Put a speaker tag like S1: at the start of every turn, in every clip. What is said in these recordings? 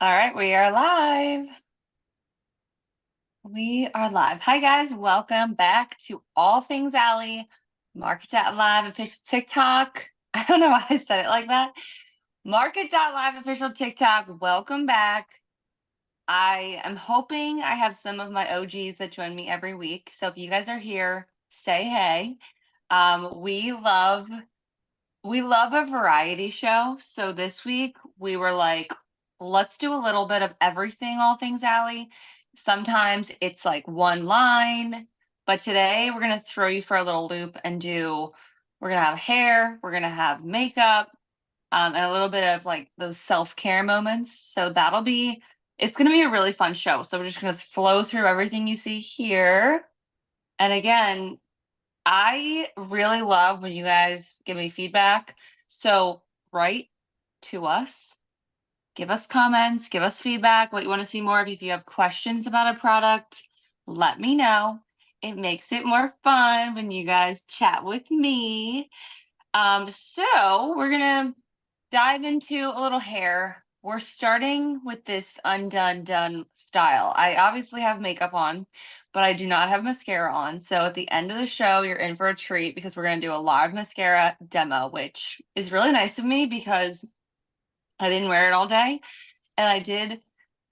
S1: All right, we are live. We are live. Hi, guys. Welcome back to All Things Alley, Market.live official TikTok. I don't know why I said it like that. Market.live official TikTok. Welcome back. I am hoping I have some of my OGs that join me every week. So if you guys are here, say hey. We love a variety show. So this week we were like, let's do a little bit of everything, all things Alley. Sometimes it's like one line, but today we're gonna throw you for a little loop and we're gonna have hair, we're gonna have makeup, and a little bit of like those self-care moments. So it's gonna be a really fun show. So we're just gonna flow through everything you see here. And again, I really love when you guys give me feedback. So write to us, give us comments, give us feedback, what you want to see more of. If you have questions about a product, let me know. It makes it more fun when you guys chat with me. So we're gonna dive into a little hair. We're starting with this undone done style. I obviously have makeup on, but I do not have mascara on. So at the end of the show, you're in for a treat because we're going to do a live mascara demo, which is really nice of me because I didn't wear it all day. And I did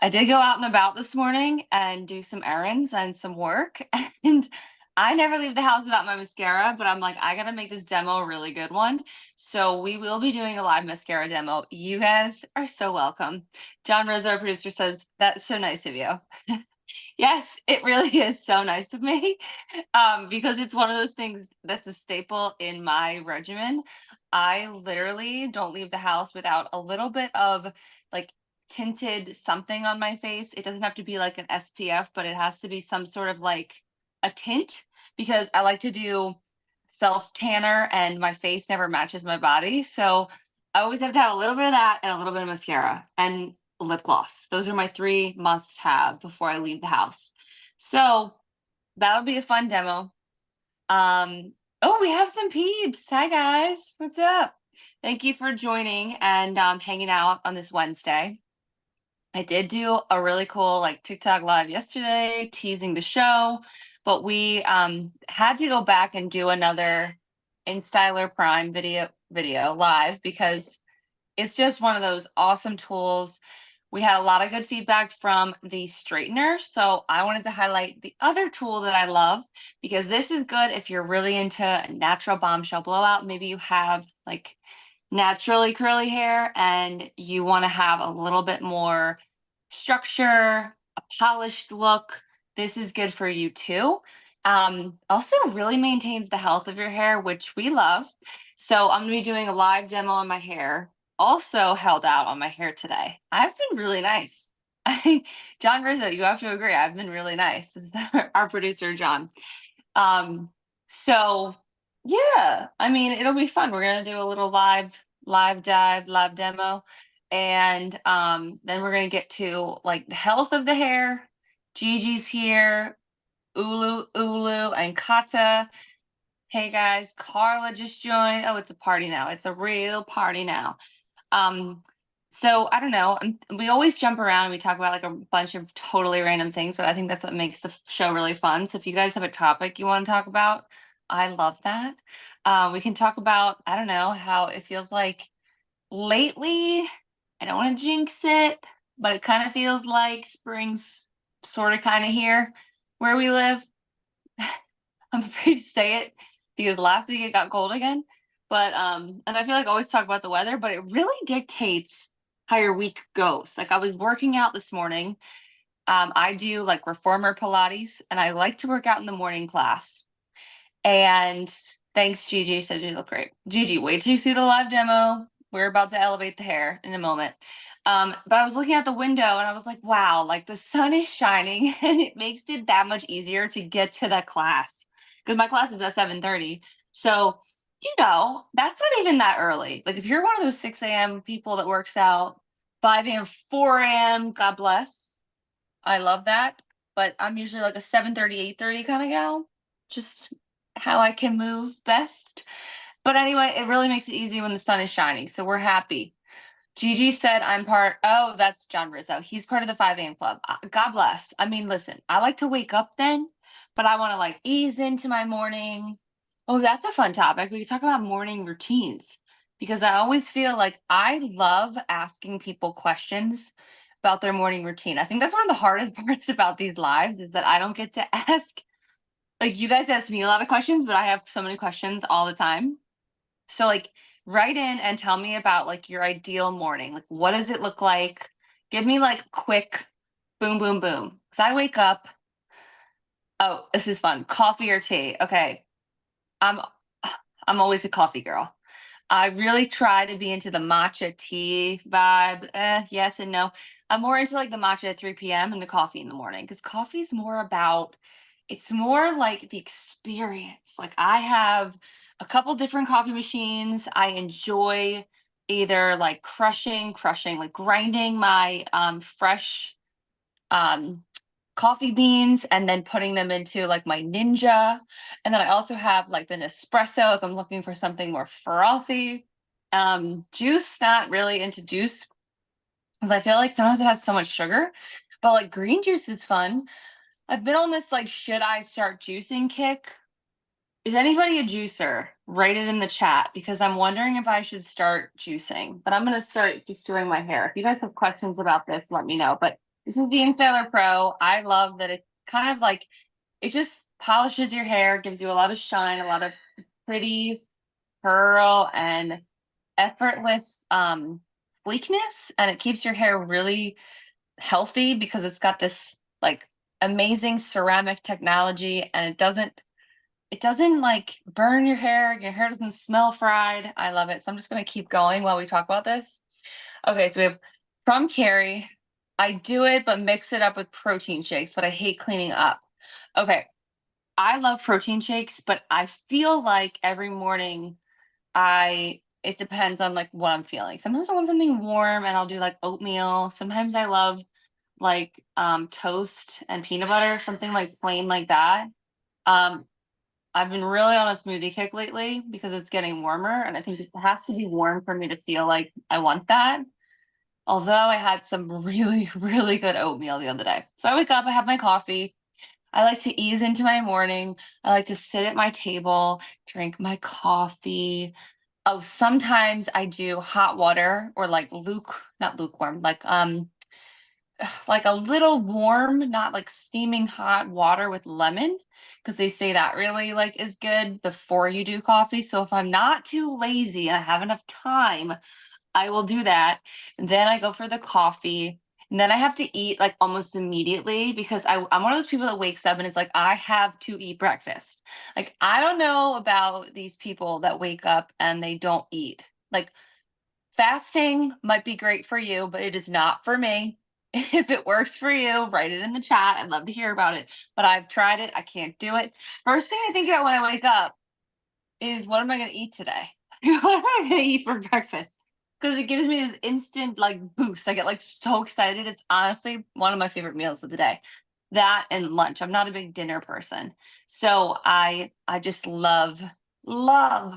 S1: go out and about this morning and do some errands and some work. And I never leave the house without my mascara, but I'm like, I gotta make this demo a really good one. So we will be doing a live mascara demo. You guys are so welcome. John Rizzo, our producer, says, that's so nice of you. Yes, it really is so nice of me. Because it's one of those things that's a staple in my regimen. I literally don't leave the house without a little bit of like tinted something on my face. It doesn't have to be like an SPF, but it has to be some sort of like a tint because I like to do self tanner and my face never matches my body. So I always have to have a little bit of that and a little bit of mascara and lip gloss. Those are my three must have before I leave the house. So that'll be a fun demo. Oh, we have some peeps. Hi guys. What's up? Thank you for joining and hanging out on this Wednesday. I did do a really cool like TikTok live yesterday teasing the show, but we had to go back and do another InStyler Prime video live because it's just one of those awesome tools. We had a lot of good feedback from the straightener, so I wanted to highlight the other tool that I love because this is good if you're really into natural bombshell blowout. Maybe you have like naturally curly hair and you want to have a little bit more structure, a polished look. This is good for you too. Also really maintains the health of your hair, which we love. So I'm gonna be doing a live demo on my hair. Also held out on my hair today. I've been really nice. John Rizzo, you have to agree. I've been really nice. This is our producer, John. Um, so yeah, I mean, it'll be fun. We're gonna do a little live dive, live demo, and then we're gonna get to like the health of the hair. Gigi's here, Ulu, and Kata. Hey guys, Carla just joined. Oh, it's a party now. It's a real party now. Um, so I don't know. We always jump around and we talk about like a bunch of totally random things, but I think that's what makes the show really fun. So if you guys have a topic you want to talk about, I love that. We can talk about, I don't know, how it feels like lately. I don't want to jinx it, but it kind of feels like spring's sort of kind of here where we live. I'm afraid to say it because last week it got cold again. But and I feel like I always talk about the weather, but it really dictates how your week goes. Like I was working out this morning. I do like reformer Pilates, and I like to work out in the morning class. And thanks, Gigi said you look great. Gigi, wait till you see the live demo. We're about to elevate the hair in a moment. But I was looking out the window and I was like, wow, like the sun is shining and it makes it that much easier to get to that class because my class is at 7:30. So, that's not even that early. Like if you're one of those 6 a.m. people that works out 5 a.m., 4 a.m., God bless. I love that. But I'm usually like a 7:30, 8:30 kind of gal. Just how I can move best. But anyway, it really makes it easy when the sun is shining. So we're happy. Gigi said I'm part. Oh, that's John Rizzo. He's part of the 5 a.m. club. God bless. I mean, listen, I like to wake up then, but I want to like ease into my morning. Oh, that's a fun topic. We could talk about morning routines because I always feel like I love asking people questions about their morning routine. I think that's one of the hardest parts about these lives is that I don't get to ask. Like you guys ask me a lot of questions, but I have so many questions all the time. So like write in and tell me about like your ideal morning. Like what does it look like? Give me like quick boom, boom, boom. Cause I wake up. Oh, this is fun. Coffee or tea? Okay. I'm I'm always a coffee girl. I really try to be into the matcha tea vibe. Yes and no. I'm more into like the matcha at 3 p.m. and the coffee in the morning because coffee's more about, it's more like the experience. Like I have a couple different coffee machines. I enjoy either like crushing, like grinding my fresh um coffee beans and then putting them into like my Ninja. And then I also have like the Nespresso if I'm looking for something more frothy. Juice, not really into juice because I feel like sometimes it has so much sugar, but like green juice is fun. I've been on this like, should I start juicing kick? Is anybody a juicer? Write it in the chat because I'm wondering if I should start juicing, but I'm going to start just doing my hair. If you guys have questions about this, let me know. But this is the InStyler Pro. I love that it kind of like, it just polishes your hair, gives you a lot of shine, a lot of pretty curl and effortless sleekness. And it keeps your hair really healthy because it's got this like amazing ceramic technology and it doesn't like burn your hair doesn't smell fried. I love it. So I'm just going to keep going while we talk about this. Okay, so we have from Carrie, I do it but mix it up with protein shakes, but I hate cleaning up. Okay, I love protein shakes, but I feel like every morning it depends on like what I'm feeling. Sometimes I want something warm and I'll do like oatmeal. Sometimes I love like toast and peanut butter, something like plain like that. Um I've been really on a smoothie kick lately because it's getting warmer and I think it has to be warm for me to feel like I want that. Although I had some really, really good oatmeal the other day. So I wake up, I have my coffee. I like to ease into my morning. I like to sit at my table, drink my coffee. Oh, sometimes I do hot water or like not lukewarm, like a little warm, not like steaming hot water with lemon, because they say that really like is good before you do coffee. So if I'm not too lazy and I have enough time, I will do that. And then I go for the coffee. And then I have to eat like almost immediately because I'm one of those people that wakes up and is like, I have to eat breakfast. Like, I don't know about these people that wake up and they don't eat. Like, fasting might be great for you, but it is not for me. If it works for you, write it in the chat. I'd love to hear about it. But I've tried it. I can't do it. First thing I think about when I wake up is what am I going to eat today? What am I going to eat for breakfast? Because it gives me this instant like boost. I get like so excited. It's honestly one of my favorite meals of the day. That and lunch. I'm not a big dinner person. So I just love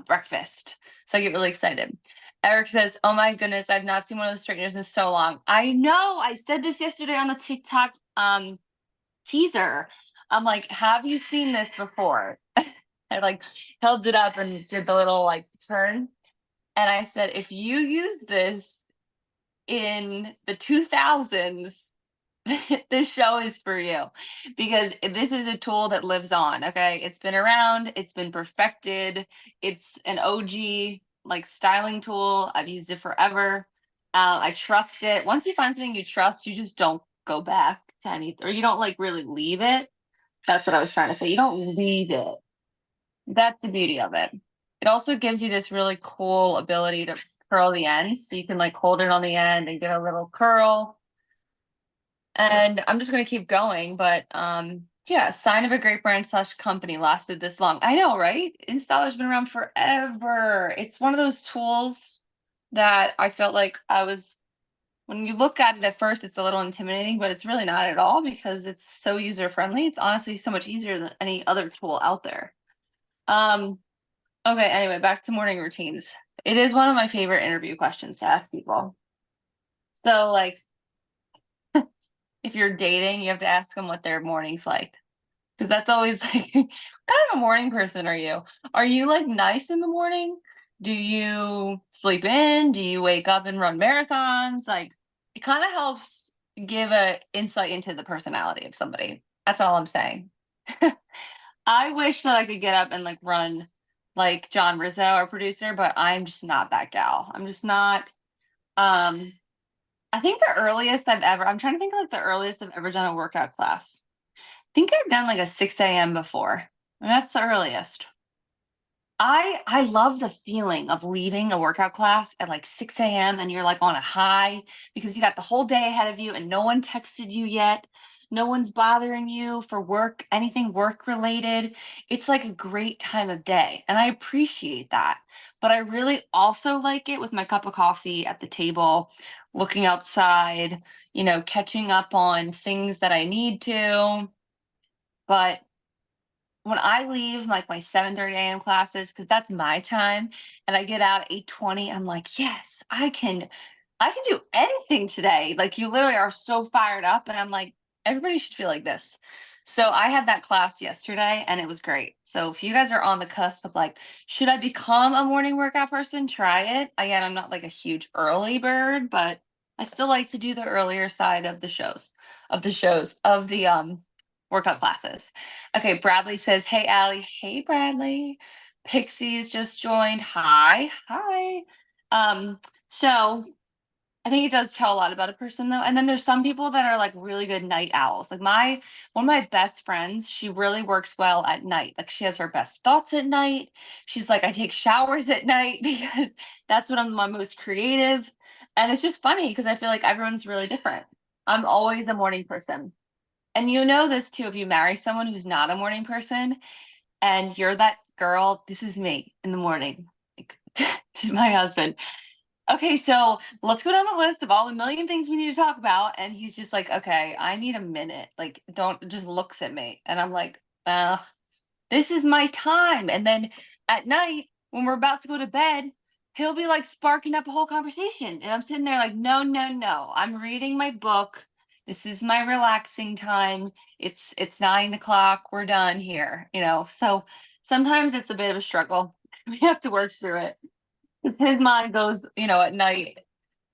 S1: breakfast. So I get really excited. Eric says, "Oh my goodness, I've not seen one of those straighteners in so long." I know. I said this yesterday on the TikTok teaser. I'm like, "Have you seen this before?" I like held it up and did the little like turn. And I said, if you use this in the 2000s, this show is for you because this is a tool that lives on. Okay. It's been around, it's been perfected. It's an OG like styling tool. I've used it forever. I trust it. Once you find something you trust, you just don't go back to anything, or you don't like really leave it. That's what I was trying to say. You don't leave it. That's the beauty of it. It also gives you this really cool ability to curl the ends. So you can like hold it on the end and get a little curl. And I'm just gonna keep going, but yeah, sign of a great brand slash company lasted this long. I know, right? InStyler's been around forever. It's one of those tools that I felt like when you look at it at first, it's a little intimidating, but it's really not at all because it's so user friendly. It's honestly so much easier than any other tool out there. Um, Okay, anyway, back to morning routines. It is one of my favorite interview questions to ask people. So like if you're dating, you have to ask them what their morning's like. Because that's always like, what kind of a morning person are you? Are you like nice in the morning? Do you sleep in? Do you wake up and run marathons? Like, it kind of helps give a insight into the personality of somebody. That's all I'm saying. I wish that I could get up and like run like John Rizzo, our producer, but I'm just not that gal. I'm just not. Um, I think the earliest I'm trying to think of like the earliest I've ever done a workout class. I think I've done like a 6 a.m. before, and that's the earliest. I love the feeling of leaving a workout class at like 6 a.m. and you're like on a high because you got the whole day ahead of you and no one texted you yet. No one's bothering you for work, anything work related. It's like a great time of day, and I appreciate that. But I really also like it with my cup of coffee at the table, looking outside, catching up on things that I need to. But when I leave like my 7:30 a.m. classes, because that's my time, and I get out at 8:20, I'm like, yes, I can do anything today. Like you literally are so fired up, and I'm like, everybody should feel like this. So I had that class yesterday and it was great. So if you guys are on the cusp of like, should I become a morning workout person? Try it. Again, I'm not like a huge early bird, but I still like to do the earlier side of the workout classes. Okay, Bradley says, "Hey, Allie." Hey, Bradley. Pixies just joined. Hi, hi. So I think it does tell a lot about a person though. And then there's some people that are like really good night owls. Like one of my best friends, she really works well at night. Like she has her best thoughts at night. She's like, I take showers at night because that's when I'm my most creative. And it's just funny because I feel like everyone's really different. I'm always a morning person. And you know this too if you marry someone who's not a morning person and you're that girl, this is me in the morning. Like, to my husband. Okay, so let's go down the list of all the million things we need to talk about. And he's just like, okay, I need a minute. Like, don't just looks at me. And I'm like, this is my time. And then at night, when we're about to go to bed, he'll be like sparking up a whole conversation. And I'm sitting there like, no, no, no. I'm reading my book. This is my relaxing time. It's 9 o'clock. We're done here. So sometimes it's a bit of a struggle. We have to work through it. Because his mind goes at night,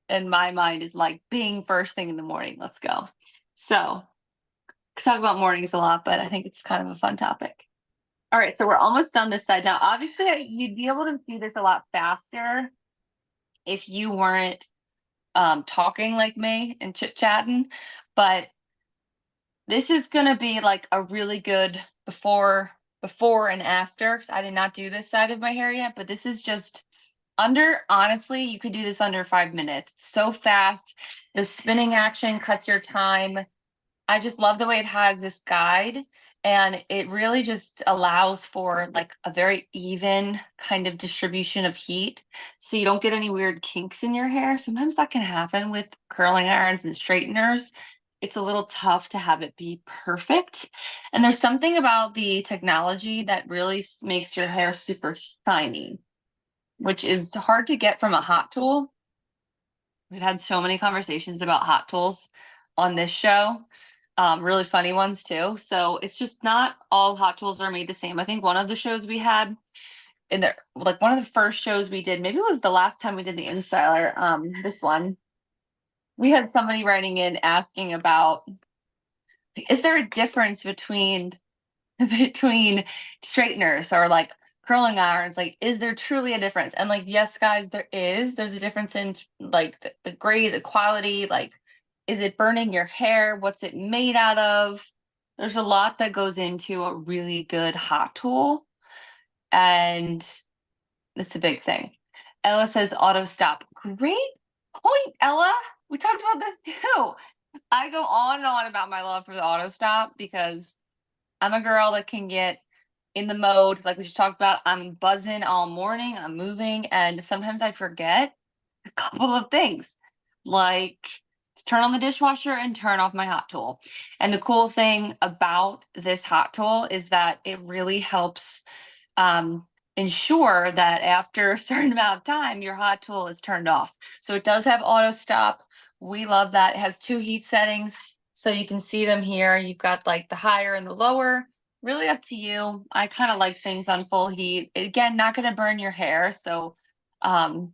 S1: and my mind is like being first thing in the morning. Let's go. So, we talk about mornings a lot, but I think it's kind of a fun topic. All right, so we're almost done this side now. Obviously, you'd be able to do this a lot faster if you weren't talking like me and chit-chatting, but this is gonna be like a really good before and after. I did not do this side of my hair yet, but this is just honestly, you could do this under 5 minutes. It's so fast. The spinning action cuts your time. I just love the way it has this guide, and it really just allows for like a very even kind of distribution of heat. So you don't get any weird kinks in your hair. Sometimes that can happen with curling irons and straighteners. It's a little tough to have it be perfect. And there's something about the technology that really makes your hair super shiny, which is hard to get from a hot tool. We've had so many conversations about hot tools on this show, really funny ones too. So it's just not all hot tools are made the same. I think one of the shows we had in there, like one of the first shows we did, maybe it was the last time we did the InStyler, this one, we had somebody writing in asking about, is there a difference between straighteners or like curling irons? Like, is there truly a difference? And like, yes, guys, there's a difference in like the grade, the quality. Like, is it burning your hair? What's it made out of? There's a lot that goes into a really good hot tool, and it's a big thing. Ella says auto stop. Great point, Ella. We talked about this too. I go on and on about my love for the auto stop because I'm a girl that can get in the mode, like we just talked about. I'm buzzing all morning, I'm moving, and sometimes I forget a couple of things, like to turn on the dishwasher and turn off my hot tool. And the cool thing about this hot tool is that it really helps um, ensure that after a certain amount of time, your hot tool is turned off. So it does have auto stop, We love that. It has 2 heat settings, so you can see them here. You've got like the higher and the lower. Really up to you. I kind of like things on full heat. Again, not going to burn your hair, so um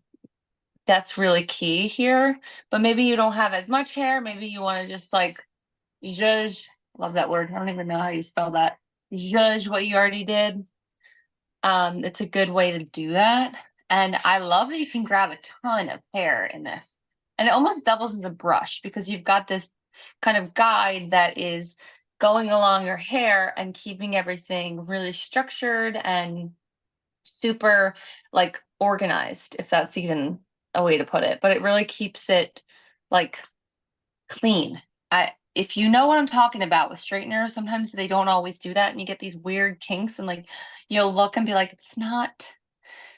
S1: that's really key here. But maybe you don't have as much hair. Maybe you want to just like judge. Love that word. I don't even know how you spell that. Judge what you already did. It's a good way to do that. And I love that you can grab a ton of hair in this. And it almost doubles as a brush because you've got this kind of guide that is going along your hair and keeping everything really structured and super like organized, if that's even a way to put it. But it really keeps it like clean. If you know what I'm talking about with straighteners, sometimes they don't always do that, and you get these weird kinks, and like you'll look and be like, it's not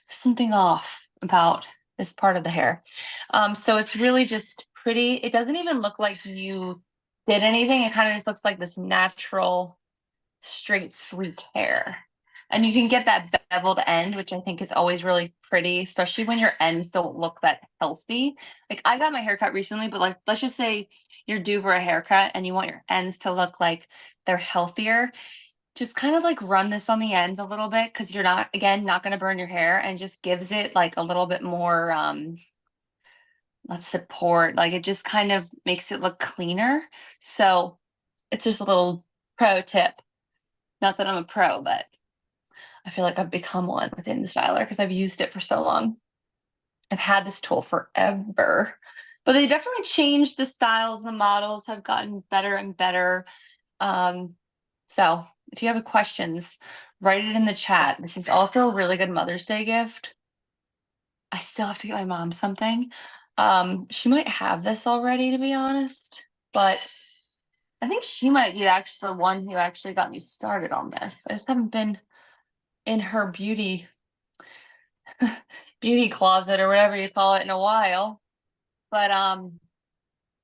S1: something off about this part of the hair. So it's really just pretty. It doesn't even look like you did anything. It kind of just looks like this natural, straight, sleek hair. And you can get that beveled end, which I think is always really pretty, especially when your ends don't look that healthy. Like I got my hair cut recently, but like let's just say you're due for a haircut and you want your ends to look like they're healthier. Just kind of like run this on the ends a little bit because you're not, again, not going to burn your hair, and just gives it like a little bit more let's support. Like it just kind of makes it look cleaner. So it's just a little pro tip. Not that I'm a pro, but I feel like I've become one within the styler because I've used it for so long. I've had this tool forever, but they definitely changed the styles. The models have gotten better and better. So if you have questions, write it in the chat. This is also a really good Mother's Day gift. I still have to get my mom something. She might have this already, to be honest, but I think she might be actually the one who actually got me started on this. I just haven't been in her beauty closet or whatever you call it in a while. But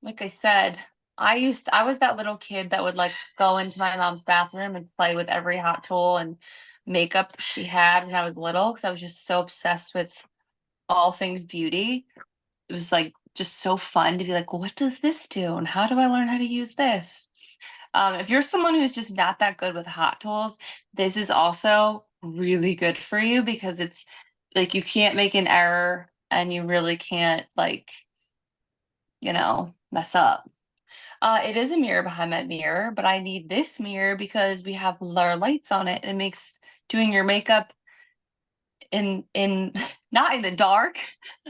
S1: like I said, I was that little kid that would like go into my mom's bathroom and play with every hot tool and makeup she had when I was little because I was just so obsessed with all things beauty. It was like just so fun to be like, well, what does this do? And how do I learn how to use this? If you're someone who's just not that good with hot tools, this is also really good for you because it's like you can't make an error and you really can't like, mess up. It is a mirror behind that mirror, but I need this mirror because we have our lights on it and it makes doing your makeup in not in the dark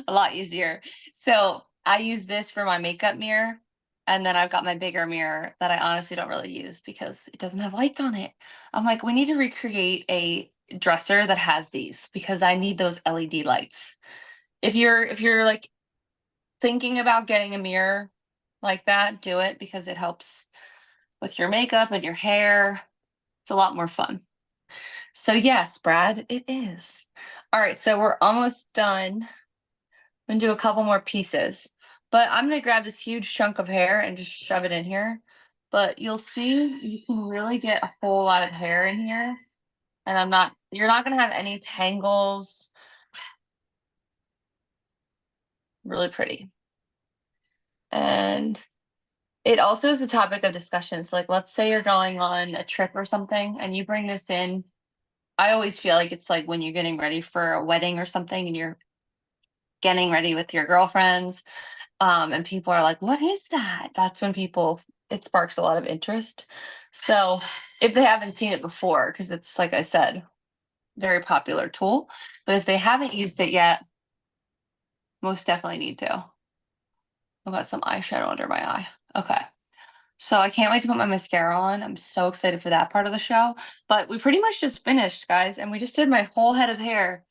S1: a lot easier. So I use this for my makeup mirror, and then I've got my bigger mirror that I honestly don't really use because it doesn't have lights on it. I'm like, we need to recreate a dresser that has these because I need those LED lights. If you're like thinking about getting a mirror like that, do it because it helps with your makeup and your hair. It's a lot more fun. So yes, Brad, it is. All right, so we're almost done. I'm gonna do a couple more pieces, but I'm gonna grab this huge chunk of hair and just shove it in here. But you'll see you can really get a whole lot of hair in here. And you're not gonna have any tangles. Really pretty. And it also is the topic of discussion. So like, let's say you're going on a trip or something and you bring this in. I always feel like it's like when you're getting ready for a wedding or something and you're getting ready with your girlfriends, and people are like, what is that? That's when it sparks a lot of interest. So if they haven't seen it before, because it's, like I said, very popular tool, but if they haven't used it yet, most definitely need to. I've got some eyeshadow under my eye. Okay. So I can't wait to put my mascara on. I'm so excited for that part of the show. But we pretty much just finished, guys, and we just did my whole head of hair.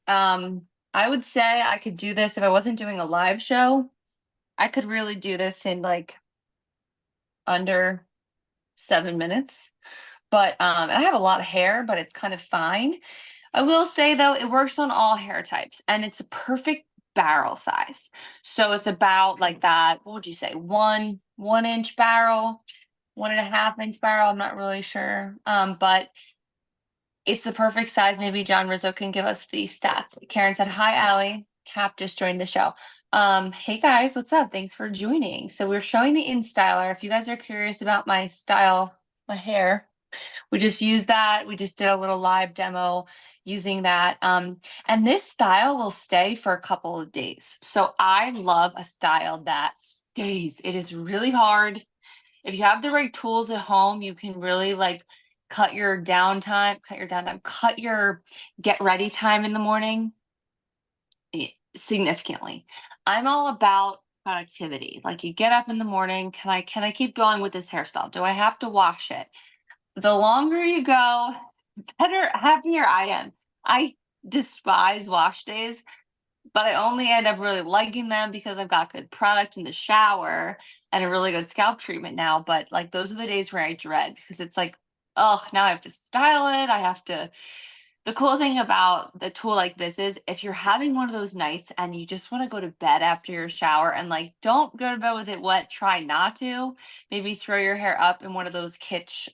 S1: I would say I could do this if I wasn't doing a live show. I could really do this in like under 7 minutes. But I have a lot of hair, but it's kind of fine. I will say though, it works on all hair types and it's a perfect barrel size. So it's about like that, what would you say, 1 inch barrel, 1.5 inch barrel. I'm not really sure. But it's the perfect size. Maybe John Rizzo can give us the stats. Karen said, hi, Allie. Cap just joined the show. Hey guys, what's up? Thanks for joining. So we're showing the InStyler. If you guys are curious about my style, my hair, we just used that. We just did a little live demo using that. And this style will stay for a couple of days. So I love a style that stays. It is really hard. If you have the right tools at home, you can really like cut your downtime, cut your get ready time in the morning significantly. I'm all about productivity. Like you get up in the morning, can I keep going with this hairstyle? Do I have to wash it? The longer you go, better happier I am. I despise wash days, but I only end up really liking them because I've got good product in the shower and a really good scalp treatment now. But like those are the days where I dread because it's like, oh, now I have to style it. I have to The cool thing about the tool like this is if you're having one of those nights and you just want to go to bed after your shower and like don't go to bed with it wet, try not to. Maybe throw your hair up in one of those kitsch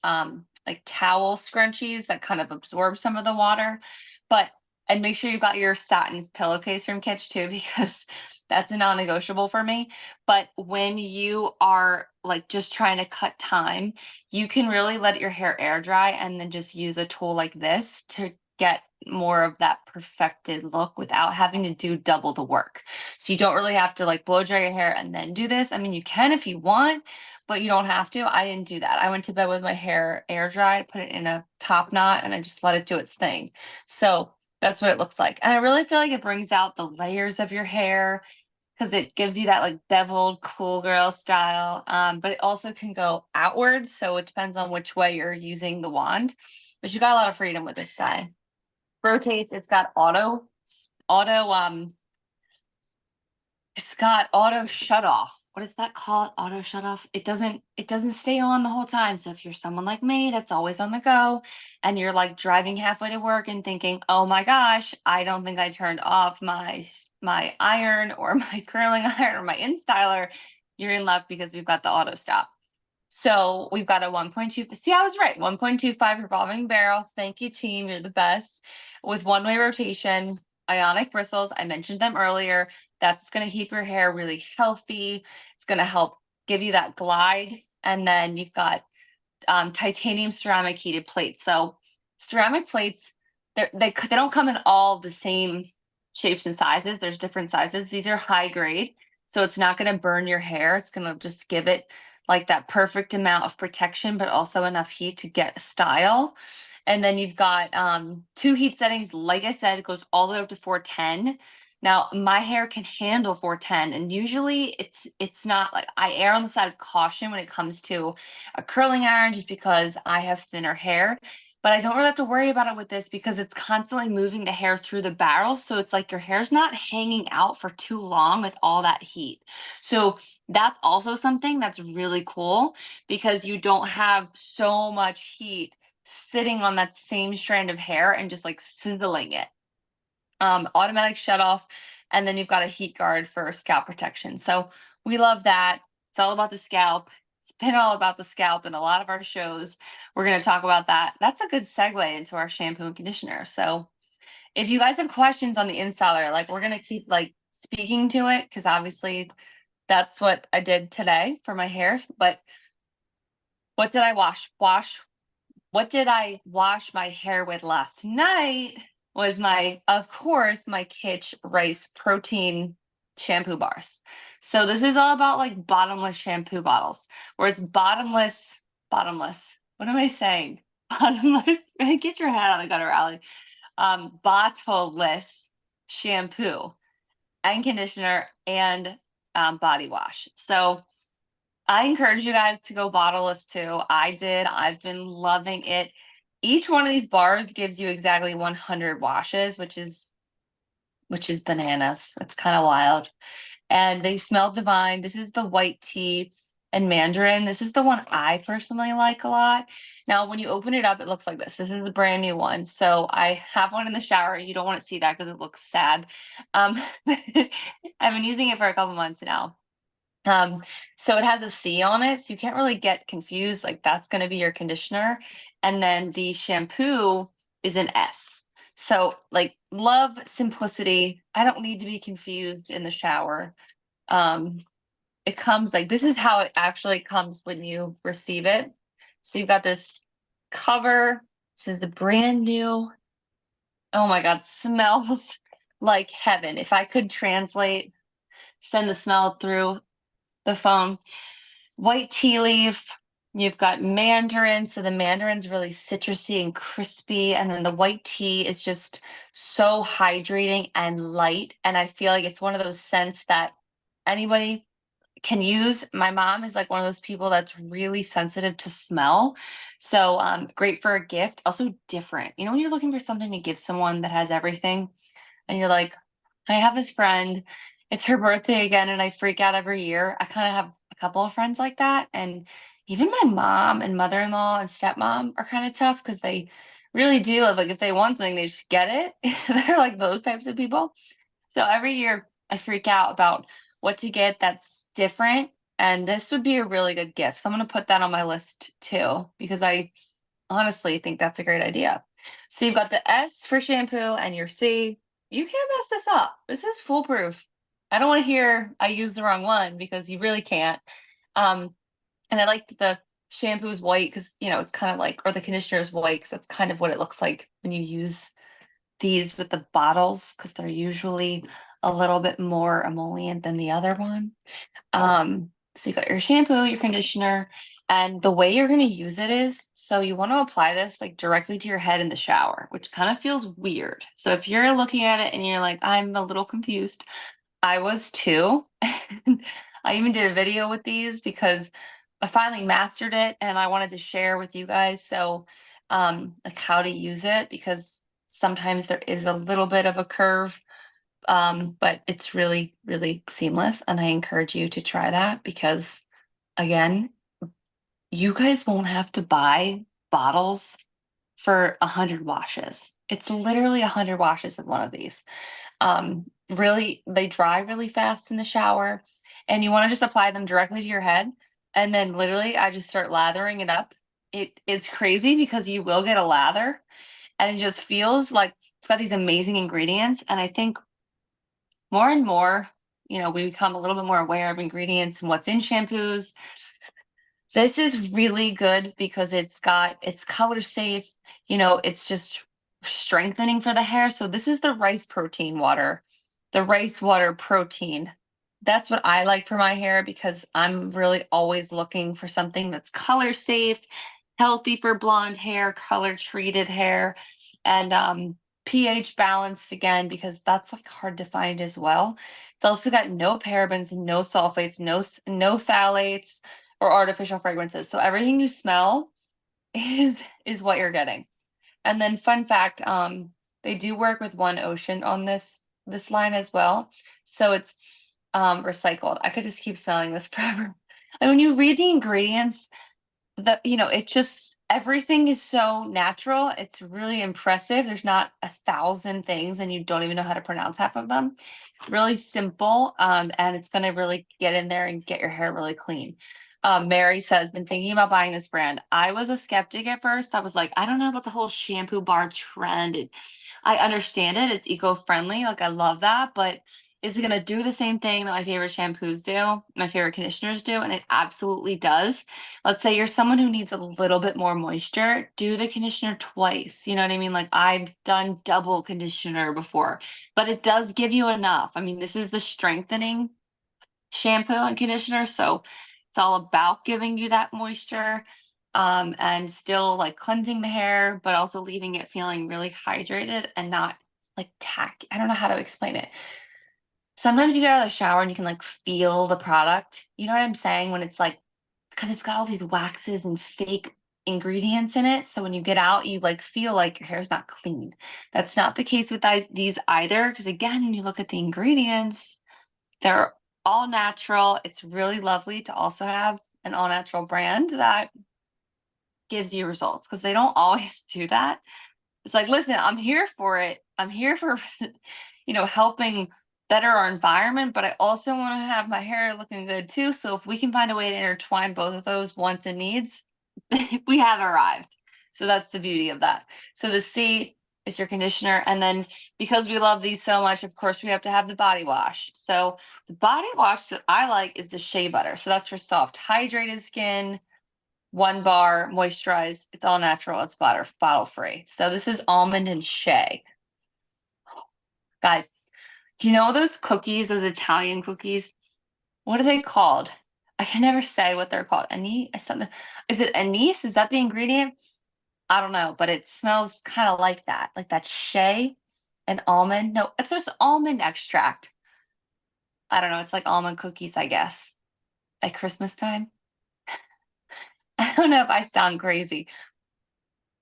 S1: like towel scrunchies that kind of absorb some of the water. But and make sure you've got your satin pillowcase from Kitsch too, because that's a non-negotiable for me. But when you are like just trying to cut time, you can really let your hair air dry and then just use a tool like this to get more of that perfected look without having to do double the work. So you don't really have to like blow dry your hair and then do this. I mean, you can if you want, but you don't have to. I didn't do that. I went to bed with my hair air dried, put it in a top knot, and I just let it do its thing. So that's what it looks like. And I really feel like it brings out the layers of your hair because it gives you that like beveled cool girl style. But it also can go outwards. So it depends on which way you're using the wand. But you got a lot of freedom with this guy. Rotates, it's got auto shut off. What is that called? Auto shut off. It doesn't stay on the whole time. So if you're someone like me that's always on the go and you're like driving halfway to work and thinking, "Oh my gosh, I don't think I turned off my iron or my curling iron or my InStyler," you're in luck because we've got the auto stop. So we've got a 1.2. See, I was right. 1.25 revolving barrel. Thank you, team. You're the best. With one-way rotation, ionic bristles. I mentioned them earlier. That's going to keep your hair really healthy. It's going to help give you that glide. And then you've got titanium ceramic heated plates. So ceramic plates, they don't come in all the same shapes and sizes. There's different sizes. These are high grade, so it's not going to burn your hair. It's going to just give it like that perfect amount of protection, but also enough heat to get style. And then you've got two heat settings. Like I said, it goes all the way up to 410. Now, my hair can handle 410, and usually it's not like I err on the side of caution when it comes to a curling iron just because I have thinner hair. But I don't really have to worry about it with this because it's constantly moving the hair through the barrel. So it's like your hair's not hanging out for too long with all that heat. So that's also something that's really cool because you don't have so much heat sitting on that same strand of hair and just like sizzling it. Automatic shut off, and then you've got a heat guard for scalp protection. So we love that. It's all about the scalp. It's been all about the scalp in a lot of our shows. We're going to talk about that. That's a good segue into our shampoo and conditioner. So if you guys have questions on the InStyler, like we're going to keep like speaking to it because obviously that's what I did today for my hair. But what did I what did I wash my hair with last night was of course, my Kitsch Rice Protein shampoo bars. So this is all about like bottomless shampoo bottles, where it's bottomless. What am I saying? Bottomless. Get your head out of the gutter, Allie. Bottleless shampoo and conditioner and body wash. So I encourage you guys to go bottleless too. I did. I've been loving it. Each one of these bars gives you exactly 100 washes, which is bananas. It's kind of wild. And they smell divine. This is the white tea and mandarin. This is the one I personally like a lot. Now, when you open it up, it looks like this. This is the brand new one. So I have one in the shower. You don't want to see that because it looks sad. I've been using it for a couple months now. So it has a C on it, so you can't really get confused, like that's gonna be your conditioner. And then the shampoo is an S. So like love simplicity. I don't need to be confused in the shower. Um, it comes like this is how it actually comes when you receive it. So you've got this cover. This is the brand new. Oh my God, smells like heaven. If I could send the smell through the phone. White tea leaf. You've got mandarin. So the mandarin's really citrusy and crispy. And then the white tea is just so hydrating and light. And I feel like it's one of those scents that anybody can use. My mom is like one of those people that's really sensitive to smell. So great for a gift. Also different. You know, when you're looking for something to give someone that has everything, and you're like, I have this friend, it's her birthday again, and I freak out every year. I kind of have a couple of friends like that. And even my mom and mother-in-law and stepmom are kind of tough because they really do. Like, if they want something, they just get it. They're like those types of people. So every year I freak out about what to get that's different. And this would be a really good gift. So I'm going to put that on my list too, because I honestly think that's a great idea. So you've got the S for shampoo and your C. You can't mess this up. This is foolproof. I don't want to hear I used the wrong one because you really can't. Um, and I like that the shampoo is white because, you know, it's kind of like, or the conditioner is white because that's kind of what it looks like when you use these with the bottles because they're usually a little bit more emollient than the other one. So you got your shampoo, your conditioner, and the way you're going to use it is, so you want to apply this like directly to your head in the shower, which kind of feels weird. So if you're looking at it and you're like, I'm a little confused, I was too. I even did a video with these because I finally mastered it and I wanted to share with you guys. So, like how to use it because sometimes there is a little bit of a curve, but it's really, really seamless. And I encourage you to try that because, again, you guys won't have to buy bottles for 100 washes. It's literally 100 washes of one of these. Really, they dry really fast in the shower, and you want to just apply them directly to your head. And then literally, I just start lathering it up. It's crazy because you will get a lather, and it just feels like it's got these amazing ingredients. And I think more and more, you know, we become a little bit more aware of ingredients and what's in shampoos. This is really good because it's color safe, you know, it's just strengthening for the hair. So this is the rice protein water, the rice water protein. That's what I like for my hair because I'm really always looking for something that's color safe, healthy for blonde hair, color treated hair, and pH balanced again because that's like hard to find as well. It's also got no parabens, no sulfates, no phthalates or artificial fragrances. So everything you smell is what you're getting. And then fun fact, they do work with One Ocean on this line as well. So it's recycled. I could just keep smelling this forever. And when you read the ingredients, you know, it just everything is so natural. It's really impressive. There's not 1,000 things and you don't even know how to pronounce half of them. Really simple. And it's gonna really get in there and get your hair really clean. Mary says, been thinking about buying this brand. I was a skeptic at first. I was like, I don't know about the whole shampoo bar trend. I understand it. It's eco-friendly. Like I love that, but is it going to do the same thing that my favorite shampoos do, my favorite conditioners do? And it absolutely does. Let's say you're someone who needs a little bit more moisture, do the conditioner twice. You know what I mean? Like I've done double conditioner before, but it does give you enough. I mean, this is the strengthening shampoo and conditioner, so it's all about giving you that moisture and still like cleansing the hair, but also leaving it feeling really hydrated and not like tacky. I don't know how to explain it. Sometimes you get out of the shower and you can like feel the product. You know what I'm saying? When it's like, because it's got all these waxes and fake ingredients in it. So when you get out, you like feel like your hair's not clean. That's not the case with these either. Because again, when you look at the ingredients, they're all natural. It's really lovely to also have an all natural brand that gives you results because they don't always do that. It's like, listen, I'm here for it. I'm here for, you know, helping better our environment, but I also want to have my hair looking good too. So if we can find a way to intertwine both of those wants and needs, we have arrived. So that's the beauty of that. So the C, is your conditioner. And then because we love these so much, of course, we have to have the body wash. So the body wash that I like is the shea butter. So that's for soft, hydrated skin, 1 bar, moisturized. It's all natural. It's bottle free. So this is almond and shea. Guys, do you know those cookies, those Italian cookies? What are they called? I can never say what they're called. Anise, something. Is it anise? Is that the ingredient? I don't know, but it smells kind of like that shea and almond. No, it's just almond extract. I don't know. It's like almond cookies, I guess, at Christmas time. I don't know if I sound crazy.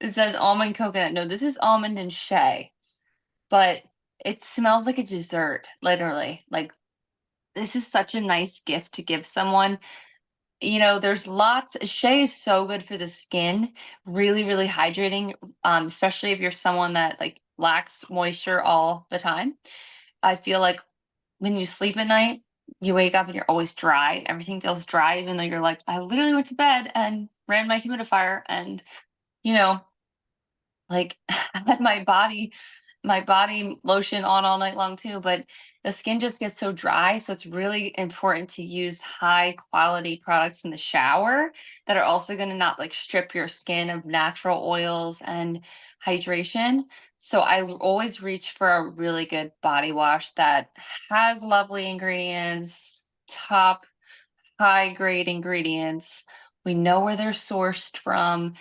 S1: It says almond coconut. No, this is almond and shea, but it smells like a dessert, literally. Like, this is such a nice gift to give someone. There's lots. Shea is so good for the skin, really, really hydrating, especially if you're someone that like lacks moisture all the time. I feel like when you sleep at night, you wake up and you're always dry. Everything feels dry, even though you're like, I literally went to bed and ran my humidifier and, you know, like I had my body lotion on all night long too, but the skin just gets so dry. So it's really important to use high quality products in the shower that are also going to not like strip your skin of natural oils and hydration. So I always reach for a really good body wash that has lovely ingredients, top high grade ingredients. We know where they're sourced from,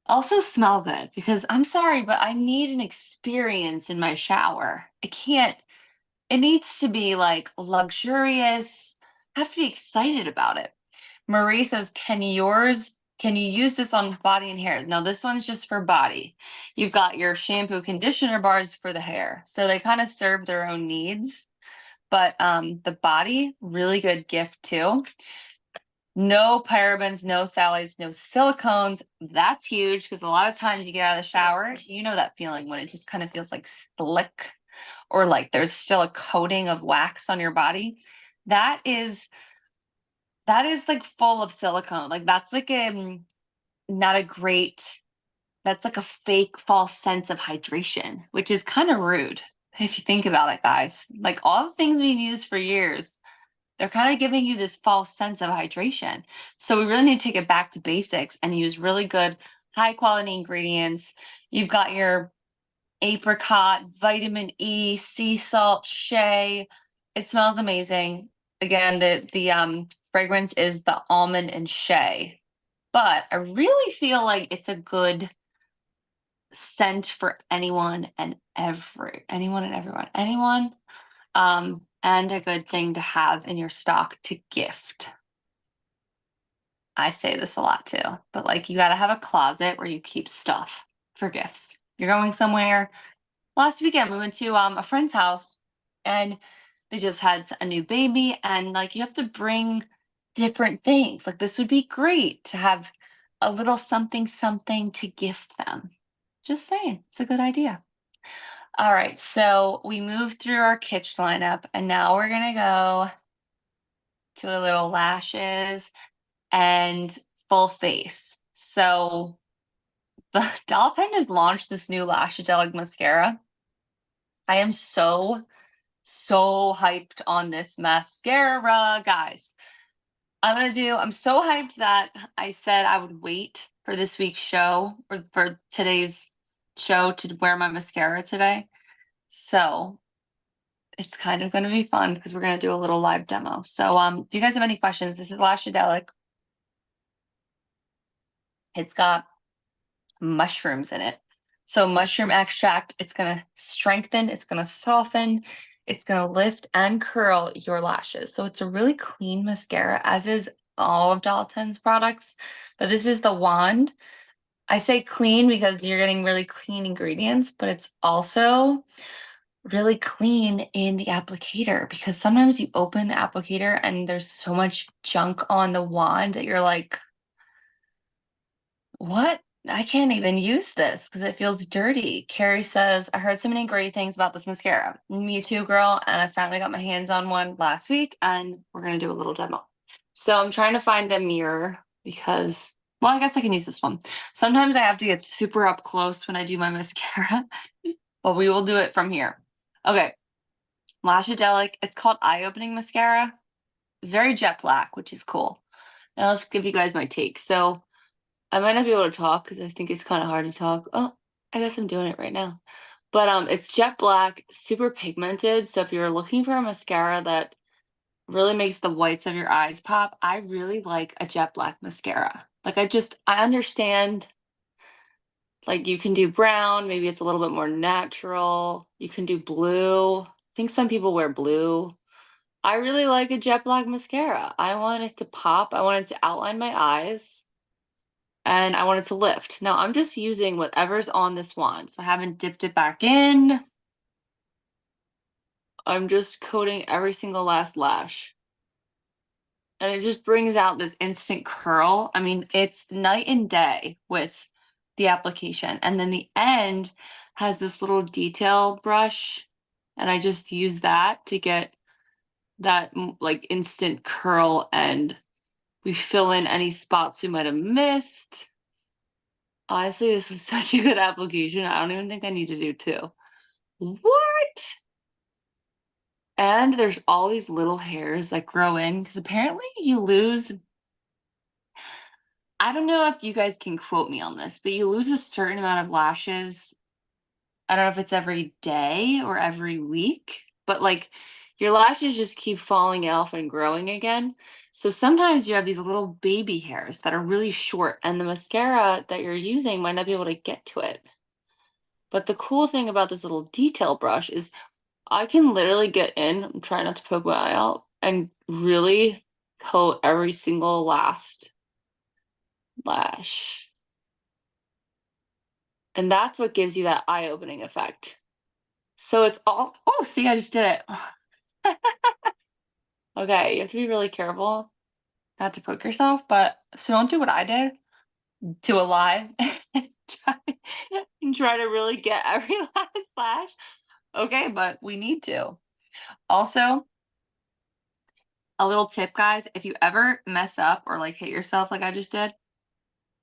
S1: also smell good, because I'm sorry, but I need an experience in my shower. It needs to be like luxurious. I have to be excited about it. Marie says, can you use this on body and hair? No, this one's just for body. You've got your shampoo conditioner bars for the hair. So they kind of serve their own needs. But the body, really good gift too. No parabens, no phthalates, no silicones. That's huge because a lot of times you get out of the shower, you know that feeling when it just kind of feels like slick or like there's still a coating of wax on your body. That is like full of silicone. Like that's like not a great, that's like a fake false sense of hydration, which is kind of rude if you think about it, guys. Like all the things we've used for years, they're kind of giving you this false sense of hydration. So we really need to take it back to basics and use really good, high quality ingredients. You've got your apricot, vitamin E, sea salt, shea. It smells amazing. Again, the fragrance is the almond and shea. But I really feel like it's a good scent for anyone and everyone. And a good thing to have in your stock to gift. I say this a lot too, but like you got to have a closet where you keep stuff for gifts. You're going somewhere. Last weekend we went to a friend's house and they just had a new baby, and like you have to bring different things. Like this would be great to have a little something something to gift them. Just saying, it's a good idea. All right, so we moved through our kitsch lineup, and now we're gonna go to a little lashes and full face. So the Dolltime has launched this new Lashadelic mascara. I am so hyped on this mascara, guys. I'm so hyped that I said I would wait for this week's show or for today's show to wear my mascara today. So it's kind of going to be fun because we're going to do a little live demo. So if you guys have any questions, this is Lashadelic. It's got mushrooms in it. So mushroom extract, it's going to strengthen, it's going to soften, it's going to lift and curl your lashes. So it's a really clean mascara, as is all of Dalton's products. But this is the wand. I say clean because you're getting really clean ingredients, but it's also really clean in the applicator, because sometimes you open the applicator and there's so much junk on the wand that you're like, what? I can't even use this because it feels dirty. Carrie says, I heard so many great things about this mascara. Me too, girl. And I finally got my hands on one last week and we're going to do a little demo. So I'm trying to find a mirror because, well, I guess I can use this one. Sometimes I have to get super up close when I do my mascara but we will do it from here. Okay. Lashadelic. It's called Eye Opening Mascara. It's very jet black, which is cool. And I'll just give you guys my take. So I might not be able to talk because I think it's kind of hard to talk. Oh, I guess I'm doing it right now. But it's jet black, super pigmented. So if you're looking for a mascara that really makes the whites of your eyes pop, I really like a jet black mascara. Like I understand like you can do brown, maybe it's a little bit more natural. You can do blue. I think some people wear blue. I really like a jet black mascara. I want it to pop. I want it to outline my eyes. And I want it to lift. Now I'm just using whatever's on this wand. So I haven't dipped it back in. I'm just coating every single last lash. And it just brings out this instant curl. I mean, it's night and day with the application. And then the end has this little detail brush. And I just use that to get that like instant curl, and we fill in any spots we might have missed. Honestly, this was such a good application. I don't even think I need to do two. What? And there's all these little hairs that grow in because apparently you lose. I don't know if you guys can quote me on this, but you lose a certain amount of lashes. I don't know if it's every day or every week, but like your lashes just keep falling off and growing again. So sometimes you have these little baby hairs that are really short, and the mascara that you're using might not be able to get to it. But the cool thing about this little detail brush is I can literally get in, I'm trying not to poke my eye out, and really coat every single last lash. And that's what gives you that eye-opening effect. So it's all, oh, see, I just did it. Okay, you have to be really careful not to poke yourself, but so don't do what I did to a live and try to really get every last lash. Okay, but we need to. Also, a little tip, guys, if you ever mess up or like hit yourself like I just did,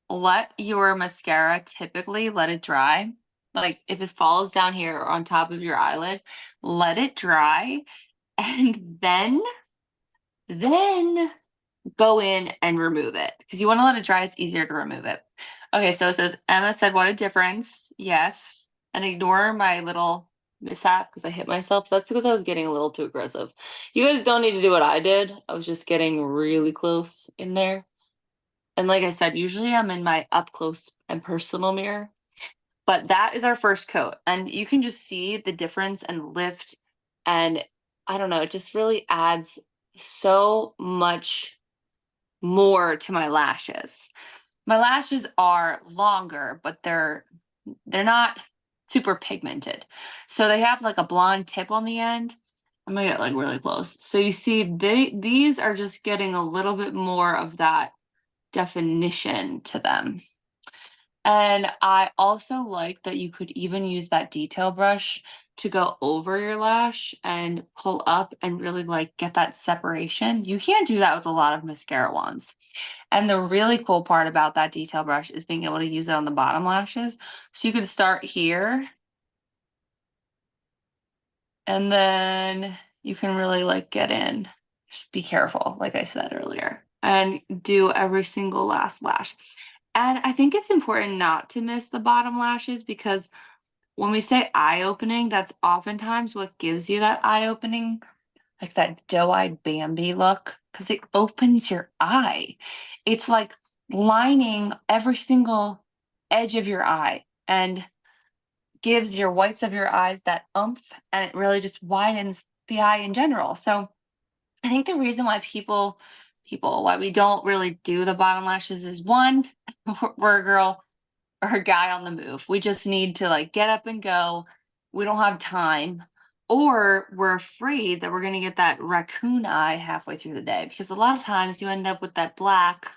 S1: let your mascara typically let it dry. Like if it falls down here or on top of your eyelid, let it dry and then go in and remove it because you want to let it dry. It's easier to remove it. Okay, so it says Emma said, "What a difference." Yes, and ignore my little mishap because I hit myself. That's because I was getting a little too aggressive. You guys don't need to do what I did. I was just getting really close in there. And like I said, usually I'm in my up close and personal mirror. But that is our first coat. And you can just see the difference and lift. And I don't know, it just really adds so much more to my lashes. My lashes are longer, but they're not super pigmented. So they have like a blonde tip on the end. I'm gonna get like really close. So you see these are just getting a little bit more of that definition to them. And I also like that you could even use that detail brush to go over your lash and pull up and really like get that separation. You can't do that with a lot of mascara wands. And the really cool part about that detail brush is being able to use it on the bottom lashes. So you could start here and then you can really like get in. Just be careful, like I said earlier, and do every single last lash. And I think it's important not to miss the bottom lashes because when we say eye-opening, that's oftentimes what gives you that eye-opening, like that doe-eyed Bambi look, because it opens your eye. It's like lining every single edge of your eye and gives your whites of your eyes that oomph, and it really just widens the eye in general. So I think the reason why why we don't really do the bottom lashes is one, we're a girl or a guy on the move. We just need to like get up and go. We don't have time. Or we're afraid that we're going to get that raccoon eye halfway through the day because a lot of times you end up with that black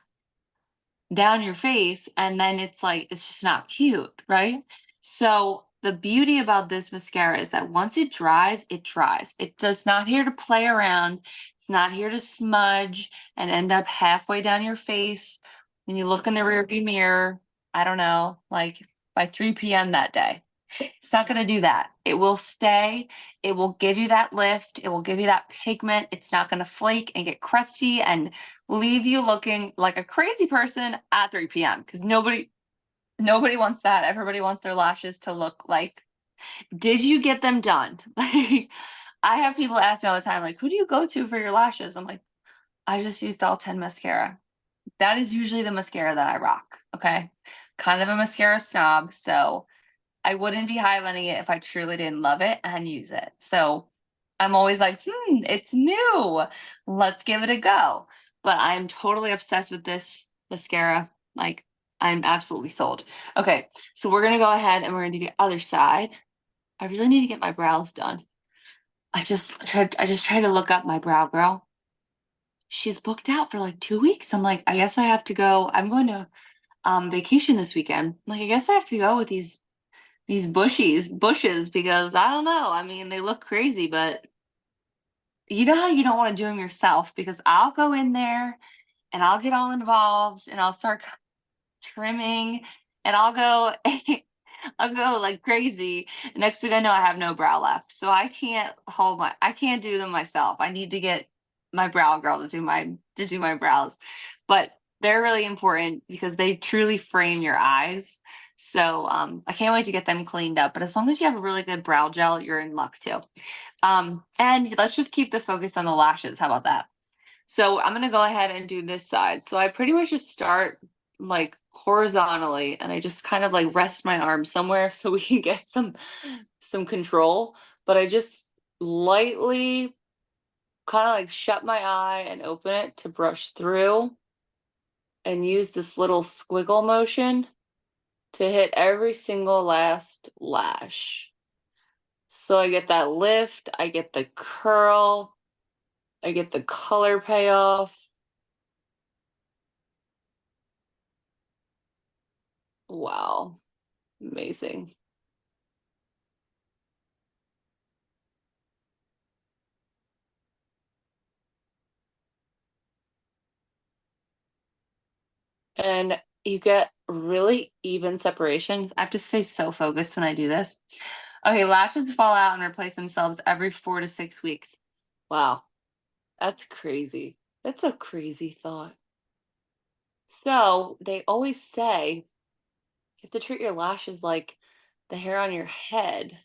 S1: down your face and then it's like it's just not cute, right? So the beauty about this mascara is that once it dries, it dries. It does not here to play around. It's not here to smudge and end up halfway down your face when you look in the rearview mirror. I don't know, like by 3 p.m. that day. It's not gonna do that. It will stay. It will give you that lift. It will give you that pigment. It's not gonna flake and get crusty and leave you looking like a crazy person at 3 p.m. because nobody wants that. Everybody wants their lashes to look like, did you get them done? Like, I have people ask me all the time, like, who do you go to for your lashes? I'm like, I just used all 10 mascara. That is usually the mascara that I rock. Okay. Kind of a mascara snob. So I wouldn't be highlighting it if I truly didn't love it and use it. So I'm always like, it's new. Let's give it a go. But I'm totally obsessed with this mascara. Like, I'm absolutely sold. Okay, so we're gonna go ahead and we're gonna do the other side. I really need to get my brows done. I just tried to look up my brow girl. She's booked out for like 2 weeks. I'm like, I guess I have to go. I'm going to vacation this weekend. Like, I guess I have to go with these bushes because I don't know. I mean, they look crazy, but you know how you don't want to do them yourself because I'll go in there and I'll get all involved and I'll start trimming and I'll go I'll go like crazy. Next thing I know, I have no brow left. So I can't do them myself. I need to get my brow girl to do my brows. But they're really important because they truly frame your eyes. So I can't wait to get them cleaned up. But as long as you have a really good brow gel, you're in luck too. And let's just keep the focus on the lashes. How about that? So I'm gonna go ahead and do this side. So I pretty much just start like horizontally and I just kind of like rest my arm somewhere so we can get some control. But I just lightly kind of like shut my eye and open it to brush through and use this little squiggle motion to hit every single last lash. So I get that lift, I get the curl, I get the color payoff. Wow, amazing. And you get really even separation. I have to stay so focused when I do this. Okay, lashes fall out and replace themselves every 4 to 6 weeks. Wow, that's crazy. That's a crazy thought. So they always say you have to treat your lashes like the hair on your head.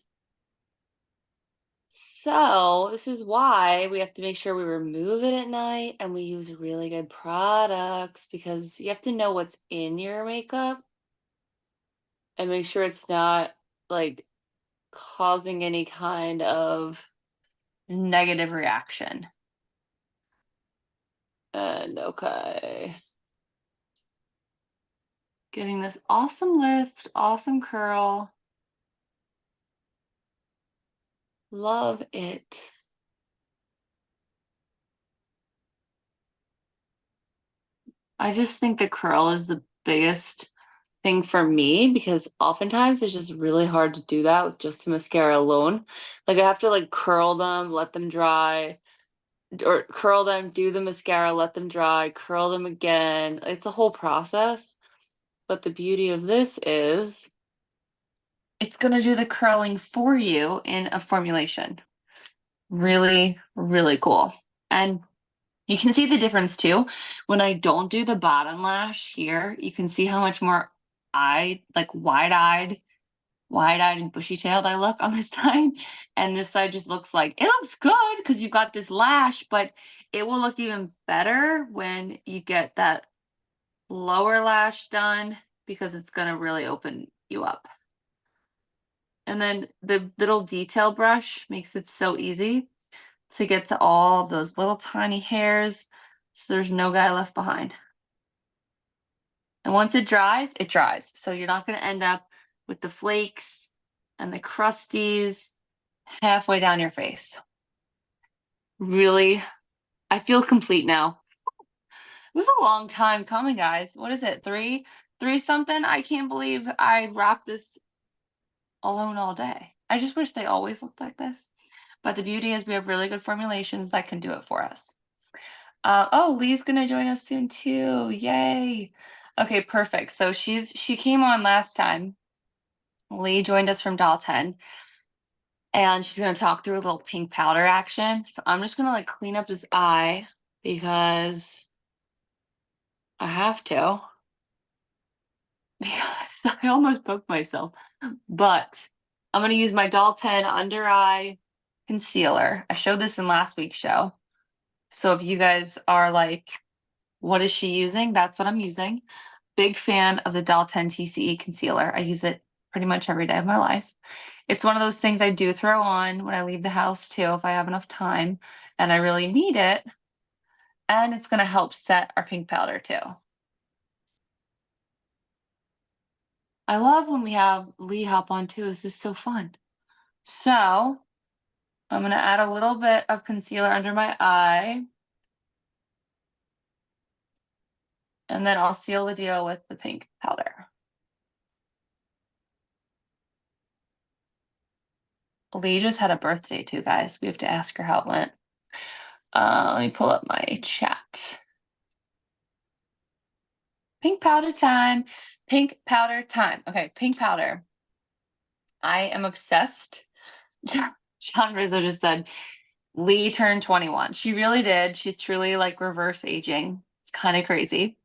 S1: So this is why we have to make sure we remove it at night and we use really good products because you have to know what's in your makeup and make sure it's not like causing any kind of negative reaction. And okay, getting this awesome lift, awesome curl. Love it. I just think the curl is the biggest thing for me because oftentimes it's just really hard to do that with just the mascara alone. Like I have to like curl them, let them dry, or curl them, do the mascara, let them dry, curl them again. It's a whole process. But the beauty of this is it's going to do the curling for you in a formulation. Really, really cool. And you can see the difference too. When I don't do the bottom lash here, you can see how much more like wide-eyed and bushy-tailed I look on this side. And this side just looks like it looks good because you've got this lash, but it will look even better when you get that lower lash done because it's going to really open you up. And then the little detail brush makes it so easy to get to all those little tiny hairs so there's no guy left behind. And once it dries, it dries. So you're not going to end up with the flakes and the crusties halfway down your face. Really, I feel complete now. It was a long time coming, guys. What is it? Three something? I can't believe I rocked this alone all day. I just wish they always looked like this. But the beauty is we have really good formulations that can do it for us. Oh, Lee's gonna join us soon too. Yay. Okay, perfect. So she came on last time Lee joined us from Doll 10, and she's gonna talk through a little pink powder action. So I'm just gonna like clean up this eye because I have to. Because I almost poked myself. But I'm gonna use my Doll 10 under eye concealer. I showed this in last week's show. So if you guys are like, what is she using? That's what I'm using. Big fan of the Doll 10 TCE concealer. I use it pretty much every day of my life. It's one of those things I do throw on when I leave the house too, if I have enough time and I really need it. And it's gonna help set our pink powder too. I love when we have Lee hop on too. This is so fun. So I'm gonna add a little bit of concealer under my eye. And then I'll seal the deal with the pink powder. Lee just had a birthday too, guys. We have to ask her how it went. Let me pull up my chat. Pink powder time. Pink powder time. Okay, pink powder. I am obsessed. John Rizzo just said, Lee turned 21. She really did. She's truly like reverse aging. It's kind of crazy.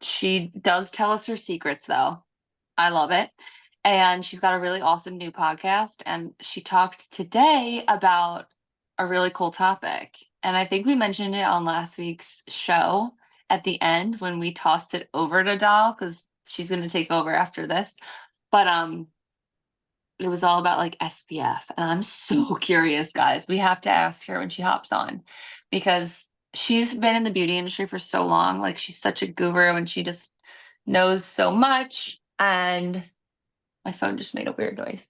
S1: She does tell us her secrets though. I love it. And she's got a really awesome new podcast. And she talked today about a really cool topic. And I think we mentioned it on last week's show at the end when we tossed it over to Doll because she's going to take over after this. But it was all about like SPF. And I'm so curious, guys. We have to ask her when she hops on because she's been in the beauty industry for so long. Like she's such a guru and she just knows so much. And my phone just made a weird noise.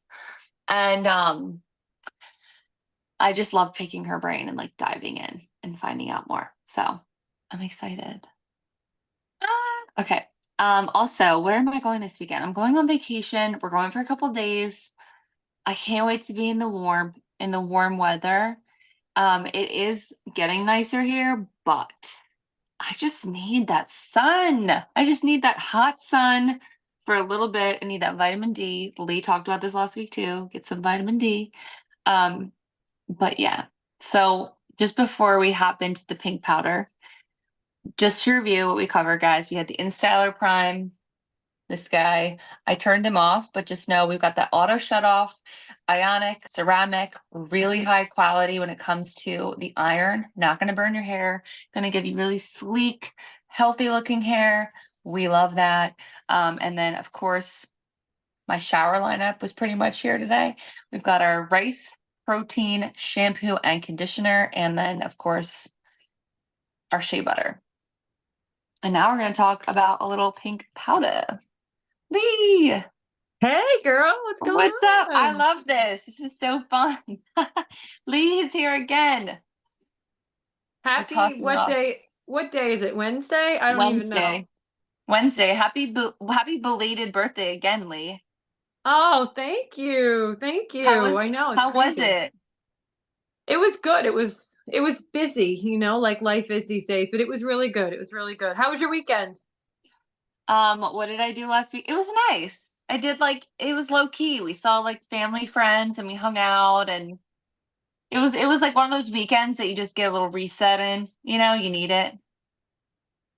S1: And I just love picking her brain and like diving in and finding out more. So I'm excited. Okay. Also, where am I going this weekend? I'm going on vacation. We're going for a couple days. I can't wait to be in the warm weather. It is getting nicer here, but I just need that sun. I just need that hot sun for a little bit. I need that vitamin D. Lee talked about this last week too. Get some vitamin D. But yeah. So just before we hop into the pink powder, just to review what we covered, guys, we had the InStyler Prime, this guy. I turned him off, but just know we've got that auto shut off, ionic, ceramic, really high quality when it comes to the iron. Not going to burn your hair, going to give you really sleek, healthy looking hair. We love that. And then, of course, my shower lineup was pretty much here today. We've got our rice protein shampoo and conditioner, and then, of course, our shea butter. And now we're going to talk about a little pink powder. Lee!
S2: Hey girl, what's going
S1: What's up? I
S2: on?
S1: love this. This is so fun. Lee is here again. We're
S2: Happy
S1: tossing it off.
S2: what day is it? Wednesday? I don't even know.
S1: Wednesday. Happy belated birthday again, Lee.
S2: Oh, thank you. Thank you. I know, it's
S1: How was
S2: crazy.
S1: it?
S2: It was good. It was busy, like life is these days, but it was really good. It was really good. How was your weekend?
S1: What did I do last week? It was nice. I did like it was low key. We saw like family friends and we hung out and it was like one of those weekends that you just get a little reset in, you need it.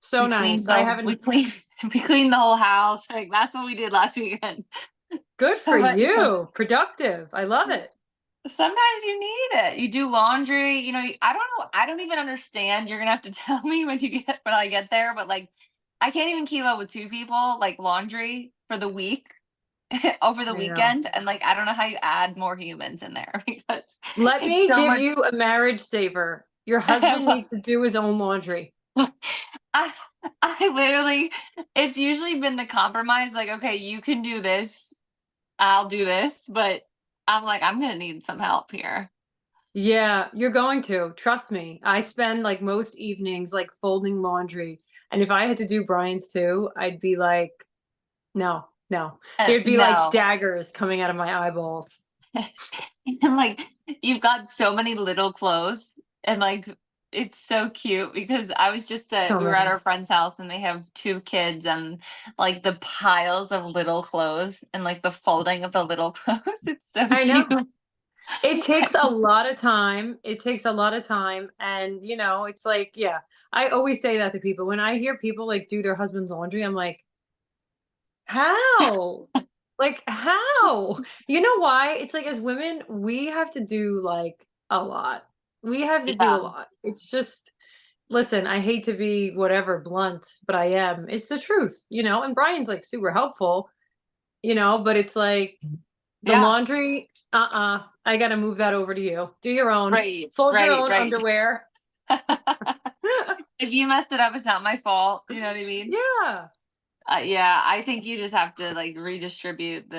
S2: So
S1: We
S2: nice.
S1: cleaned
S2: I
S1: the we
S2: haven't
S1: cleaned we cleaned the whole house. Like that's what we did last weekend.
S2: Good for
S1: But
S2: you. Productive. I love it.
S1: sometimes you need it. You do laundry, I don't know. I don't even understand. You're gonna have to tell me when I get there, but like I can't even keep up with two people, like laundry for the week over the
S2: I know.
S1: weekend. And like I don't know how you add more humans in there because
S2: Let
S1: it's
S2: me
S1: so
S2: give
S1: much.
S2: you a marriage saver. Your husband
S1: Well,
S2: needs to do his own laundry.
S1: I I literally it's usually been the compromise, like, okay, you can do this, I'll do this, but I'm like, I'm gonna need some help here.
S2: Yeah, you're going to. Trust me. I spend like most evenings like folding laundry. And if I had to do Brian's too, I'd be like, no, no. There'd be like
S1: No.
S2: daggers coming out of my eyeballs.
S1: And like you've got so many little clothes and like It's so cute because I was just
S2: So
S1: we were at
S2: many.
S1: our friend's house and they have 2 kids and, like, the piles of little clothes and, like, the folding of the little clothes, it's so
S2: I know.
S1: cute.
S2: It takes a lot of time. It takes a lot of time. And, it's like, yeah, I always say that to people. When I hear people like do their husband's laundry, I'm like, how? Like, how? You know why? It's like as women, we have to do like a lot. We have to do a
S1: Yeah,
S2: lot. It's just, listen, I hate to be whatever blunt, but I am. It's the truth. And Brian's like super helpful, but it's like the
S1: yeah.
S2: laundry, I gotta move that over to you. Do your own.
S1: Right,
S2: Fold your
S1: right,
S2: own
S1: right.
S2: underwear.
S1: If you messed it up, it's not my fault, you know what I mean?
S2: Yeah.
S1: Yeah, I think you just have to, like, redistribute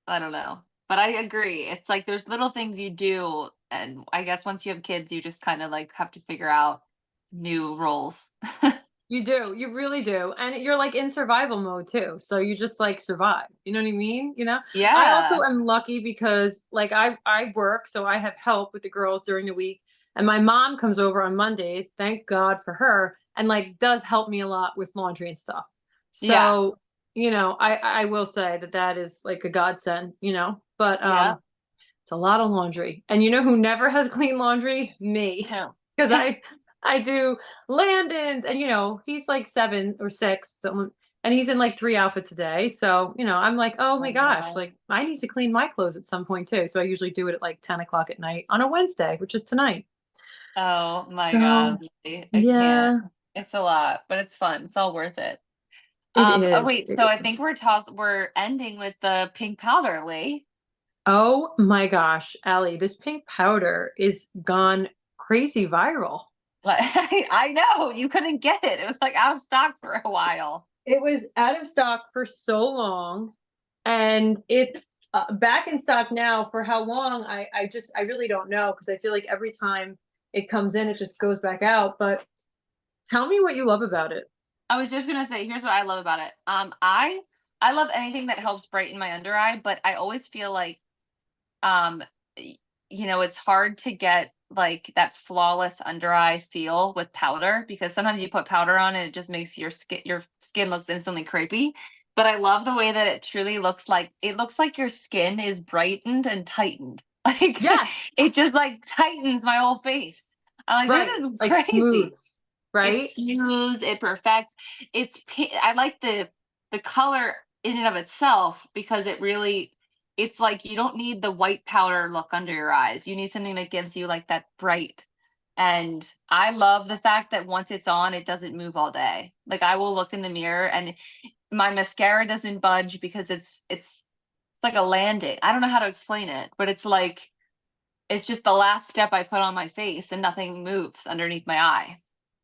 S1: I don't know. But I agree, it's like there's little things you do, and I guess once you have kids, you just kinda, like, have to figure out new roles.
S2: You do. You really do. And you're like in survival mode too. So you just like survive. You know what I mean? I also
S1: Yeah,
S2: am lucky because like I work, so I have help with the girls during the week. And my mom comes over on Mondays, thank God for her, and like does help me a lot with laundry and stuff.
S1: yeah,
S2: So I will say that that is like a godsend. But
S1: yep.
S2: it's a lot of laundry. And you know who never has clean laundry? Me.
S1: Who?
S2: Because I do Landon's and he's like 7 or 6 and he's in like 3 outfits a day. So, I'm like, oh my
S1: Oh
S2: gosh,
S1: god.
S2: like I need to clean my clothes at some point too. So I usually do it at like 10 o'clock at night on a Wednesday, which is tonight.
S1: Oh my
S2: So
S1: god, really, I can't.
S2: yeah,
S1: It's a lot, but it's fun, it's all worth it.
S2: it
S1: Oh
S2: is.
S1: wait,
S2: It
S1: so I think
S2: is.
S1: we're ending with the pink powder, Lee.
S2: Oh my gosh, Allie, this pink powder is gone crazy viral.
S1: Like, I know, you couldn't get it. It was, like, out of stock for a while.
S2: It was out of stock for so long, and it's back in stock now. For how long? I really don't know because I feel like every time it comes in, it just goes back out. But tell me what you love about it.
S1: I was just gonna say, here's what I love about it. I love anything that helps brighten my under eye, but I always feel like um it's hard to get like that flawless under eye feel with powder because sometimes you put powder on and it just makes your skin looks instantly crepey. But I love the way that it truly looks like your skin is brightened and tightened. Like
S2: Yes,
S1: it just like tightens my whole face. I'm like, this
S2: right.
S1: is
S2: Like
S1: crazy.
S2: smooths,
S1: It's
S2: right?
S1: smooth, it perfects. I like the color in and of itself because it's like you don't need the white powder look under your eyes. You need something that gives you like that bright. And I love the fact that once it's on, it doesn't move all day. Like I will look in the mirror and my mascara doesn't budge because it's like a landing. I don't know how to explain it, but it's just the last step I put on my face and nothing moves underneath my eye.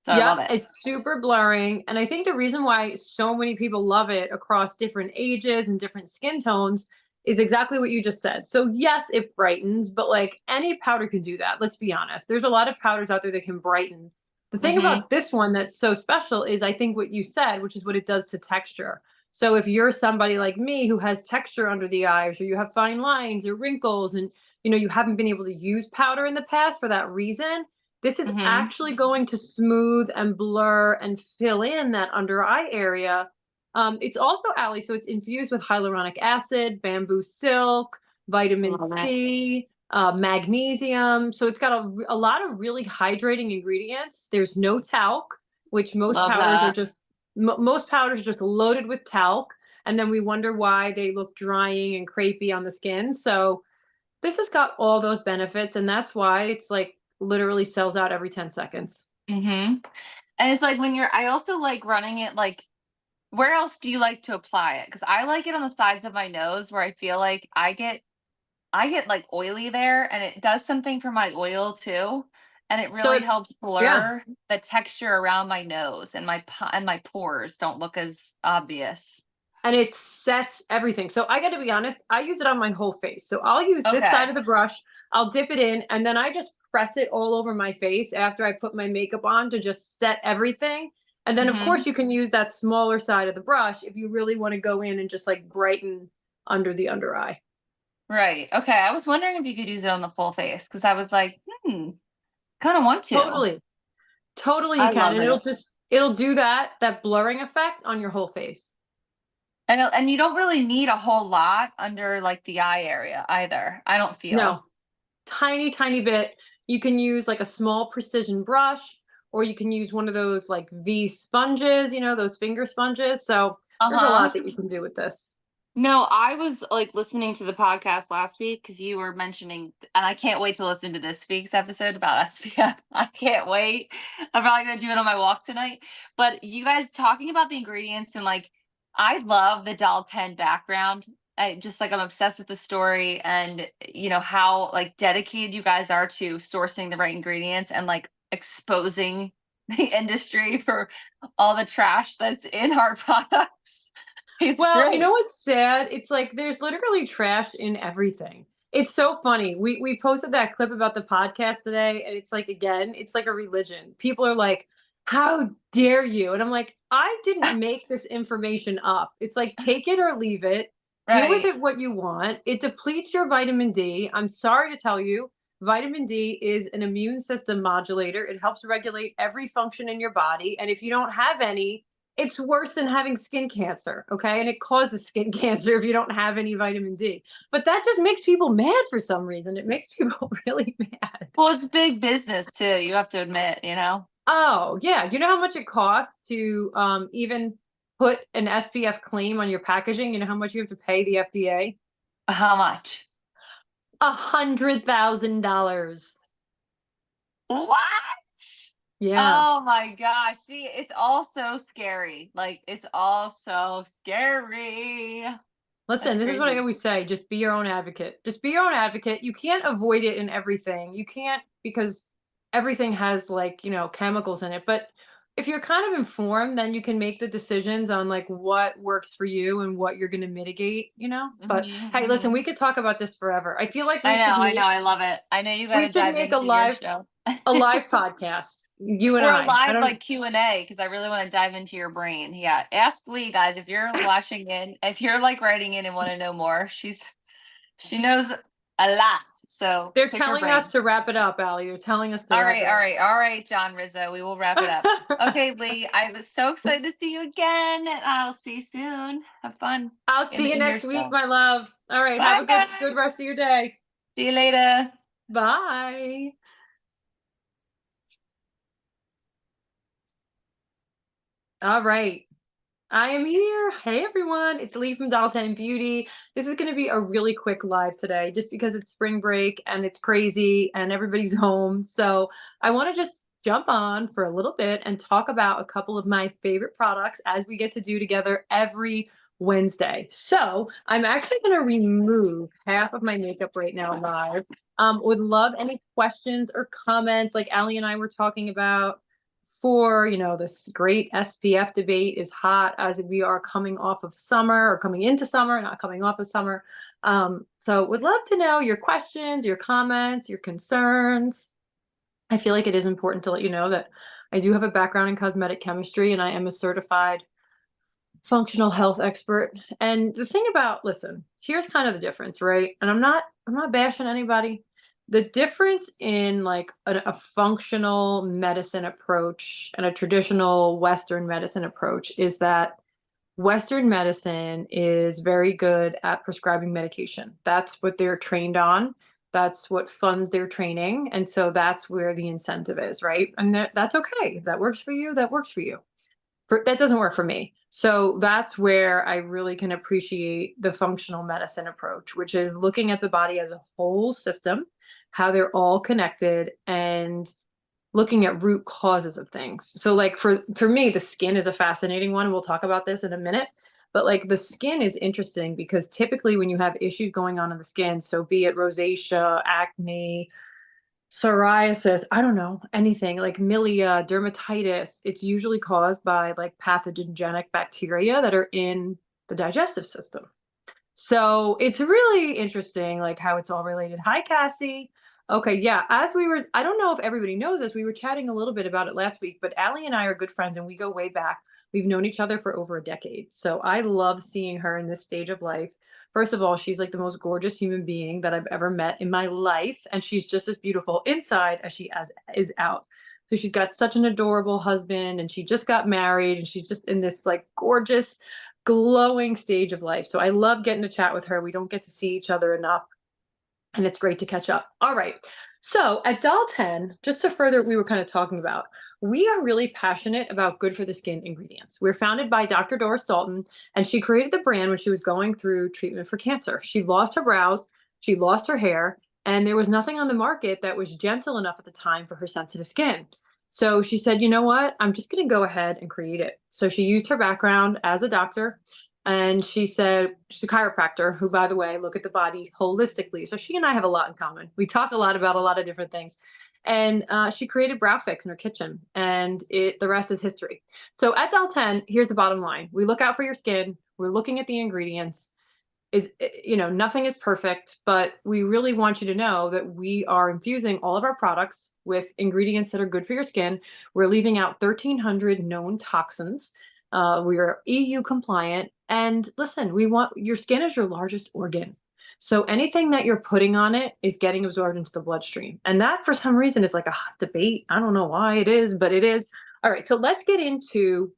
S1: So I
S2: Yep,
S1: love it.
S2: it's super blurring. And I think the reason why so many people love it across different ages and different skin tones is exactly what you just said. So, yes, it brightens, but like any powder can do that. Let's be honest. There's a lot of powders out there that can brighten. The thing
S1: Mhm.
S2: about this one that's so special is I think what you said, which is what it does to texture. So, if you're somebody like me who has texture under the eyes, or you have fine lines or wrinkles, and you haven't been able to use powder in the past for that reason, this is
S1: Mhm.
S2: actually going to smooth and blur and fill in that under eye area. It's also, Allie, so it's infused with hyaluronic acid, bamboo silk, vitamin
S1: Love it.
S2: C, magnesium. So it's got a lot of really hydrating ingredients. There's no talc, which
S1: Love that.
S2: most powders are just loaded with talc. And then we wonder why they look drying and crepey on the skin. So this has got all those benefits, and that's why it's like literally sells out every 10 seconds.
S1: Mhm. And it's like I also like running it like where else do you like to apply it? Because I like it on the sides of my nose where I feel like I get like oily there and it does something for my oil too. And it
S2: So
S1: really helps
S2: yeah,
S1: blur the texture around my nose and my pores don't look as obvious.
S2: and it sets everything. So I got to be honest, I use it on my whole face. So I'll use this side
S1: Okay.
S2: of the brush, I'll dip it in, and then I just press it all over my face after I put my makeup on to just set everything. And then, of
S1: Mhm.
S2: course, you can use that smaller side of the brush if you really want to go in and just like brighten under the under eye.
S1: Right. Okay. I was wondering if you could use it on the full face because I was like, kind of want to.
S2: Totally. Totally you
S1: I
S2: can,
S1: love
S2: and
S1: it.
S2: it'll do that blurring effect on your whole face.
S1: And you don't really need a whole lot under like the eye area either. I don't
S2: No,
S1: feel.
S2: tiny, tiny bit. You can use like a small precision brush, or you can use one of those like V sponges, those finger sponges. So there's a
S1: Uh-huh.
S2: lot that you can do with this.
S1: No, I was like listening to the podcast last week because you were mentioning, and I can't wait to listen to this week's episode about SPF. I can't wait. I'm probably gonna do it on my walk tonight. But you guys talking about the ingredients and like, I love the Doll 10 background. I just like I'm obsessed with the story and how like dedicated you guys are to sourcing the right ingredients and like exposing the industry for all the trash that's in our products. It's
S2: Well, you know
S1: great.
S2: what's sad? It's like there's literally trash in everything. It's so funny. We posted that clip about the podcast today, and it's like again, it's like a religion. People are like, "How dare you?" And I'm like, "I didn't make this information up. It's like take it or leave it. Do with
S1: Right.
S2: it what you want. It depletes your vitamin D. I'm sorry to tell you, vitamin D is an immune system modulator. It helps regulate every function in your body, and if you don't have any, it's worse than having skin cancer, okay? And it causes skin cancer if you don't have any vitamin D. But that just makes people mad for some reason. It makes people really mad.
S1: Well, it's big business too, you have to admit.
S2: Oh, yeah. You know how much it costs to even put an SPF claim on your packaging? You know how much you have to pay the FDA?
S1: How much?
S2: $100,000.
S1: What?
S2: Yeah.
S1: Oh my gosh. See, it's all so scary. Like, it's all so scary. That's
S2: Listen, this is what I
S1: crazy.
S2: always say, just be your own advocate. Just be your own advocate. You can't avoid it in everything. You can't because everything has like, chemicals in it. But if you're kind of informed, then you can make the decisions on like what works for you and what you're going to mitigate. But
S1: Hmm,
S2: hey, listen, we
S1: hmm.
S2: could talk about this forever. I feel like
S1: I know, I know, I love it. I know you got
S2: we
S1: to
S2: should
S1: dive
S2: make a
S1: into your
S2: live
S1: show.
S2: a live podcast. You and
S1: Or a
S2: I
S1: live
S2: don't
S1: like Q&A because I really want to dive into your brain. Yeah, ask Lee, guys, if you're watching in, if you're like writing in and want to know more, she knows a lot. So
S2: they're
S1: pick her
S2: telling us
S1: brain.
S2: to wrap it up, Allie. They're telling us to wrap it up.
S1: All right, John Rizzo. We will wrap it up. Okay, Lee, I was so excited to see you again, and I'll see you soon. Have fun
S2: I'll
S1: in
S2: see you
S1: your
S2: next week,
S1: show.
S2: my love. All right. Have
S1: Bye,
S2: a good
S1: guys.
S2: rest of your day.
S1: See you later.
S2: Bye. All right. I am here. Hey, everyone. It's Lee from Doll 10 Beauty. This is going to be a really quick live today just because it's spring break and it's crazy and everybody's home. So I want to just jump on for a little bit and talk about a couple of my favorite products as we get to do together every Wednesday. So I'm actually going to remove half of my makeup right now live. Would love any questions or comments like Allie and I were talking about for this great SPF debate is hot as we are coming off of summer or coming into summer, not coming off of summer. So would love to know your questions, your comments, your concerns. I feel like it is important to let you know that I do have a background in cosmetic chemistry and I am a certified functional health expert. And the thing about, listen, here's kind of the difference, right? And I'm not bashing anybody. The difference in like a functional medicine approach and a traditional Western medicine approach is that Western medicine is very good at prescribing medication. That's what they're trained on. That's what funds their training. And so that's where the incentive is, right? And that's okay. If that works for you, that works for you. That doesn't work for me. So that's where I really can appreciate the functional medicine approach, which is looking at the body as a whole system, how they're all connected, and looking at root causes of things. So like for me, the skin is a fascinating one, and we'll talk about this in a minute. But like the skin is interesting because typically when you have issues going on in the skin, so be it rosacea, acne, psoriasis, I don't know, anything like milia, dermatitis, it's usually caused by like pathogenic bacteria that are in the digestive system. So it's really interesting, like how it's all related. Hi, Cassie. Okay, yeah. I don't know if everybody knows this. We were chatting a little bit about it last week, but Allie and I are good friends and we go way back. We've known each other for over a decade. So I love seeing her in this stage of life. First of all, she's like the most gorgeous human being that I've ever met in my life. And she's just as beautiful inside as she is out. So she's got such an adorable husband, and she just got married, and she's just in this like gorgeous, glowing stage of life. So I love getting to chat with her. We don't get to see each other enough, and it's great to catch up. All right. So at Doll 10, just to further what we were kind of talking about, we are really passionate about good for the skin ingredients. We're founded by Dr. Doris Dalton, and she created the brand when she was going through treatment for cancer. She lost her brows, she lost her hair, and there was nothing on the market that was gentle enough at the time for her sensitive skin. So she said, you know what? I'm just going to go ahead and create it. So she used her background as a doctor, and she said, she's a chiropractor who, by the way, look at the body holistically. So she and I have a lot in common. We talk a lot about a lot of different things. And she created Brow Fix in her kitchen, and the rest is history. So at Doll 10, here's the bottom line. We look out for your skin. We're looking at the ingredients. Nothing is perfect, but we really want you to know that we are infusing all of our products with ingredients that are good for your skin. We're leaving out 1,300 known toxins. We are EU compliant. And listen, your skin is your largest organ. So anything that you're putting on it is getting absorbed into the bloodstream. And that, for some reason, is like a hot debate. I don't know why it is, but it is. All right, so let's get into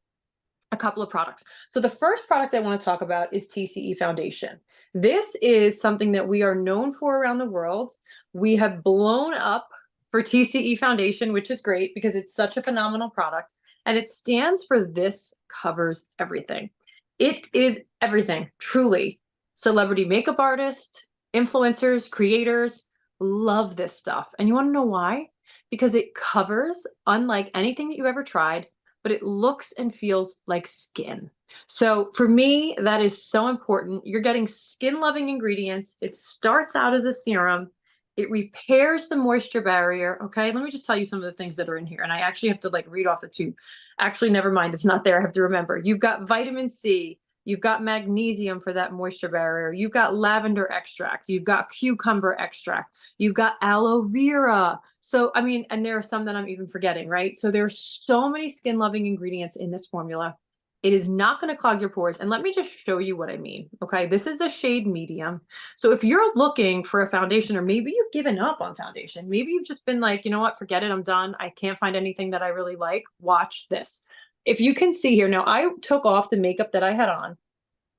S2: a couple of products. So the first product I want to talk about is TCE Foundation. This is something that we are known for around the world. We have blown up for TCE Foundation, which is great because it's such a phenomenal product. And it stands for This Covers Everything. It is everything, truly. Celebrity makeup artists, influencers, creators love this stuff. And you want to know why? Because it covers, unlike anything that you ever tried, but it looks and feels like skin. So for me, that is so important. You're getting skin loving ingredients. It starts out as a serum. It repairs the moisture barrier. Okay, let me just tell you some of the things that are in here. And I actually have to like read off the tube. Actually, never mind. It's not there. I have to remember. You've got vitamin C. You've got magnesium for that moisture barrier. You've got lavender extract. You've got cucumber extract. You've got aloe vera. So, I mean, and there are some that I'm even forgetting, right? So there's so many skin loving ingredients in this formula. It is not going to clog your pores. And let me just show you what I mean. Okay. This is the shade medium. So if you're looking for a foundation, or maybe you've given up on foundation, maybe you've just been like, you know what, forget it. I'm done. I can't find anything that I really like. Watch this. If you can see here, now I took off the makeup that I had on,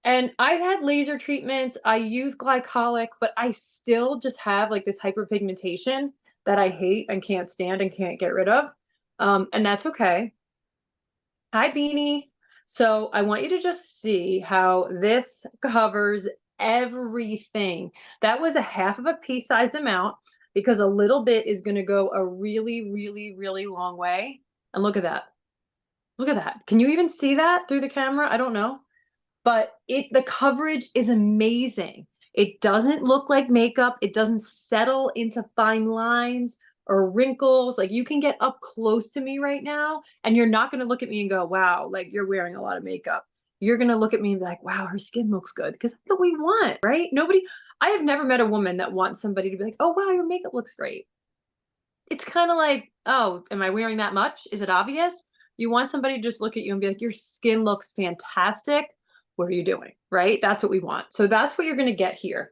S2: and I had laser treatments. I use glycolic, but I still just have like this hyperpigmentation that I hate and can't stand and can't get rid of. And that's okay. Hi, Beanie. So I want you to just see how this covers everything. That was a half of a pea-sized amount because a little bit is going to go a really, really, really long way. And look at that. Look at that. Can you even see that through the camera? I don't know. But the coverage is amazing. It doesn't look like makeup. It doesn't settle into fine lines or wrinkles. Like, you can get up close to me right now and you're not going to look at me and go, wow, like you're wearing a lot of makeup. You're going to look at me and be like, wow, her skin looks good. Because that's what we want, right? I have never met a woman that wants somebody to be like, oh, wow, your makeup looks great. It's kind of like, oh, am I wearing that much? Is it obvious? You want somebody to just look at you and be like, your skin looks fantastic. What are you doing? Right? That's what we want. So that's what you're going to get here.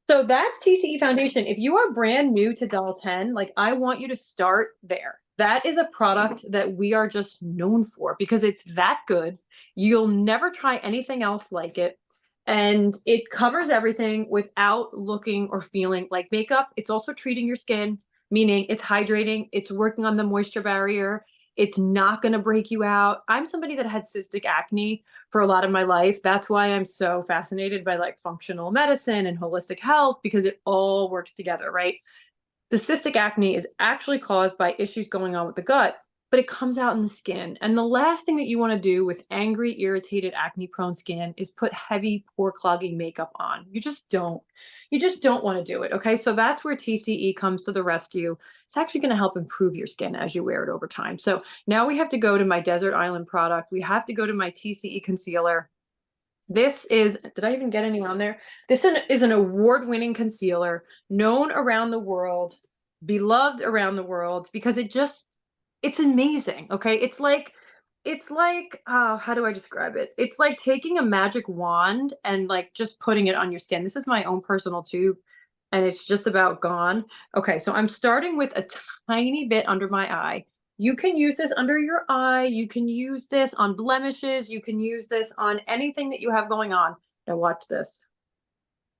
S2: So that's TCE Foundation. If you are brand new to Doll 10, like, I want you to start there. That is a product that we are just known for because it's that good. You'll never try anything else like it. And it covers everything without looking or feeling like makeup. It's also treating your skin, meaning it's hydrating, it's working on the moisture barrier. It's not going to break you out. I'm somebody that had cystic acne for a lot of my life. That's why I'm so fascinated by like functional medicine and holistic health, because it all works together, right? The cystic acne is actually caused by issues going on with the gut, but it comes out in the skin. And the last thing that you want to do with angry, irritated, acne prone skin is put heavy, pore clogging makeup on. You just don't. You just don't want to do it. Okay. So that's where TCE comes to the rescue. It's actually going to help improve your skin as you wear it over time. So now we have to go to my Desert Island product. We have to go to my TCE concealer. This is, did I even get anyone on there? This is an award-winning concealer, known around the world, beloved around the world, because it's amazing. Okay. How do I describe it? It's like taking a magic wand and like just putting it on your skin. This is my own personal tube and it's just about gone. Okay. So I'm starting with a tiny bit under my eye. You can use this under your eye. You can use this on blemishes. You can use this on anything that you have going on. Now watch this.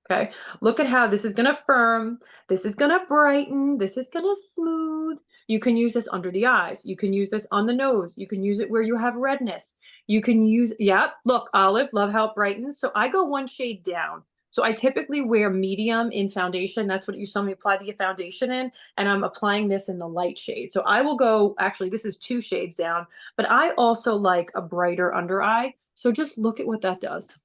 S2: Okay. Look at how this is going to firm. This is going to brighten. This is going to smooth. You can use this under the eyes. You can use this on the nose. You can use it where you have redness. You can use, yep, look, Olive, love how it brightens. So I go one shade down. So I typically wear medium in foundation. That's what you saw me apply the foundation in. And I'm applying this in the light shade. So I will go, actually, this is 2 shades down, but I also like a brighter under eye. So just look at what that does.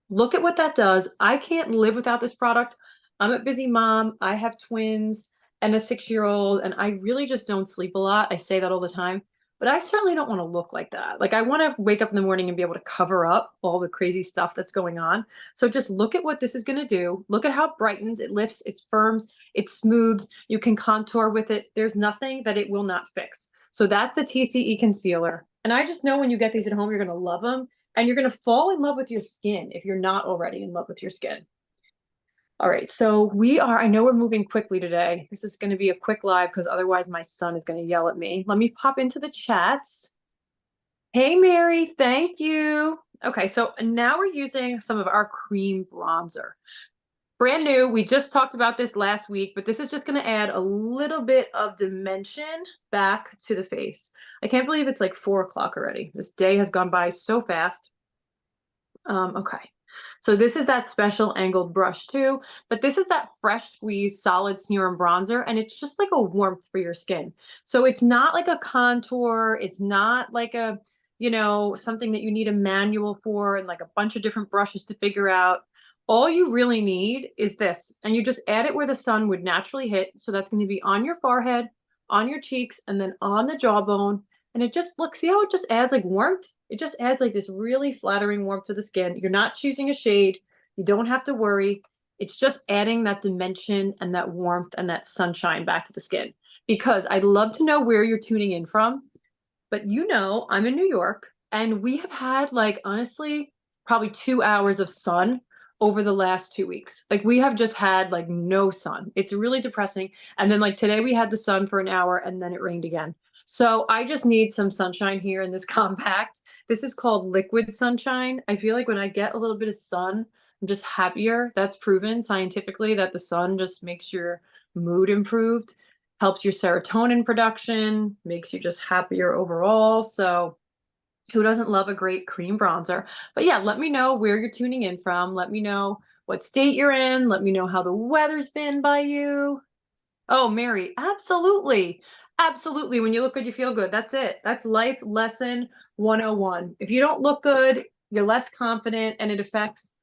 S2: Look at what that does. I can't live without this product. I'm a busy mom. I have twins and a 6-year-old, and I really just don't sleep a lot. I say that all the time, but I certainly don't want to look like that. Like I want to wake up in the morning and be able to cover up all the crazy stuff that's going on. So just look at what this is going to do. Look at how it brightens, it lifts, it firms, it smooths. You can contour with it. There's nothing that it will not fix. So that's the TCE concealer. And I just know when you get these at home, you're going to love them. And you're going to fall in love with your skin if you're not already in love with your skin. All right, so I know we're moving quickly today. This is going to be a quick live because otherwise my son is going to yell at me. Let me pop into the chats. Hey, Mary, thank you. Okay, so now we're using some of our cream bronzer. Brand new. We just talked about this last week, but this is just going to add a little bit of dimension back to the face. I can't believe it's like 4 o'clock already. This day has gone by so fast. Okay. So this is that special angled brush too, but this is that fresh squeeze solid serum bronzer, and it's just like a warmth for your skin. So it's not like a contour. It's not like a, something that you need a manual for and like a bunch of different brushes to figure out. All you really need is this, and you just add it where the sun would naturally hit. So that's going to be on your forehead, on your cheeks, and then on the jawbone. And it just looks, see how it just adds like warmth? It just adds like this really flattering warmth to the skin. You're not choosing a shade. You don't have to worry. It's just adding that dimension and that warmth and that sunshine back to the skin. Because I'd love to know where you're tuning in from. But I'm in New York, and we have had like, honestly, probably 2 hours of sun over the last 2 weeks. Like we have just had like no sun. It's really depressing. And then like today we had the sun for an hour and then it rained again. So I just need some sunshine here in this compact. This is called liquid sunshine. I feel like when I get a little bit of sun, I'm just happier. That's proven scientifically that the sun just makes your mood improved, helps your serotonin production, makes you just happier overall. So who doesn't love a great cream bronzer? But yeah, let me know where you're tuning in from. Let me know what state you're in. Let me know how the weather's been by you. Oh, Mary, absolutely. Absolutely. When you look good, you feel good. That's it. That's life lesson 101. If you don't look good, you're less confident, and it affects,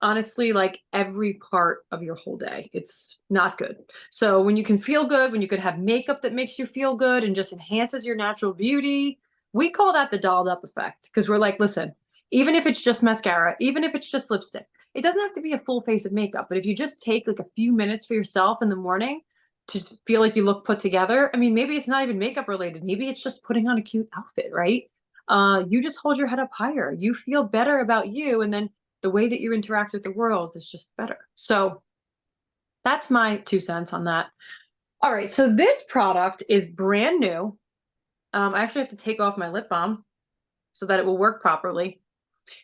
S2: honestly, like every part of your whole day. It's not good. So when you can feel good, when you can have makeup that makes you feel good and just enhances your natural beauty, we call that the dolled up effect, because we're like, listen, even if it's just mascara, even if it's just lipstick, it doesn't have to be a full face of makeup. But if you just take like a few minutes for yourself in the morning to feel like you look put together. I mean, maybe it's not even makeup related. Maybe it's just putting on a cute outfit, right? You just hold your head up higher. You feel better about you. And then the way that you interact with the world is just better. So that's my 2 cents on that. All right. So this product is brand new. I actually have to take off my lip balm so that it will work properly.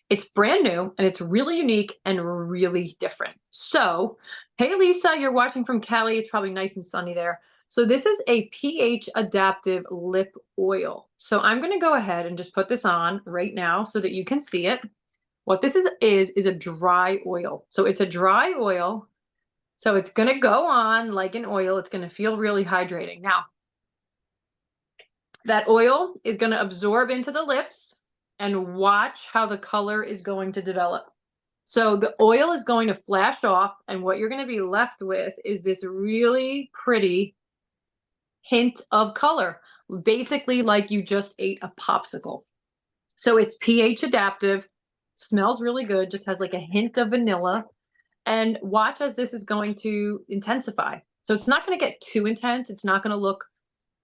S2: It's brand new and it's really unique and really different. So, hey, Lisa, you're watching from Cali. It's probably nice and sunny there. So this is a pH adaptive lip oil. So I'm going to go ahead and just put this on right now so that you can see it. What this is a dry oil. So it's a dry oil. So it's going to go on like an oil. It's going to feel really hydrating. Now, that oil is going to absorb into the lips, and watch how the color is going to develop. So the oil is going to flash off, and what you're going to be left with is this really pretty hint of color, basically like you just ate a popsicle. So it's pH adaptive, smells really good, just has like a hint of vanilla. And watch as this is going to intensify. So it's not going to get too intense. It's not going to look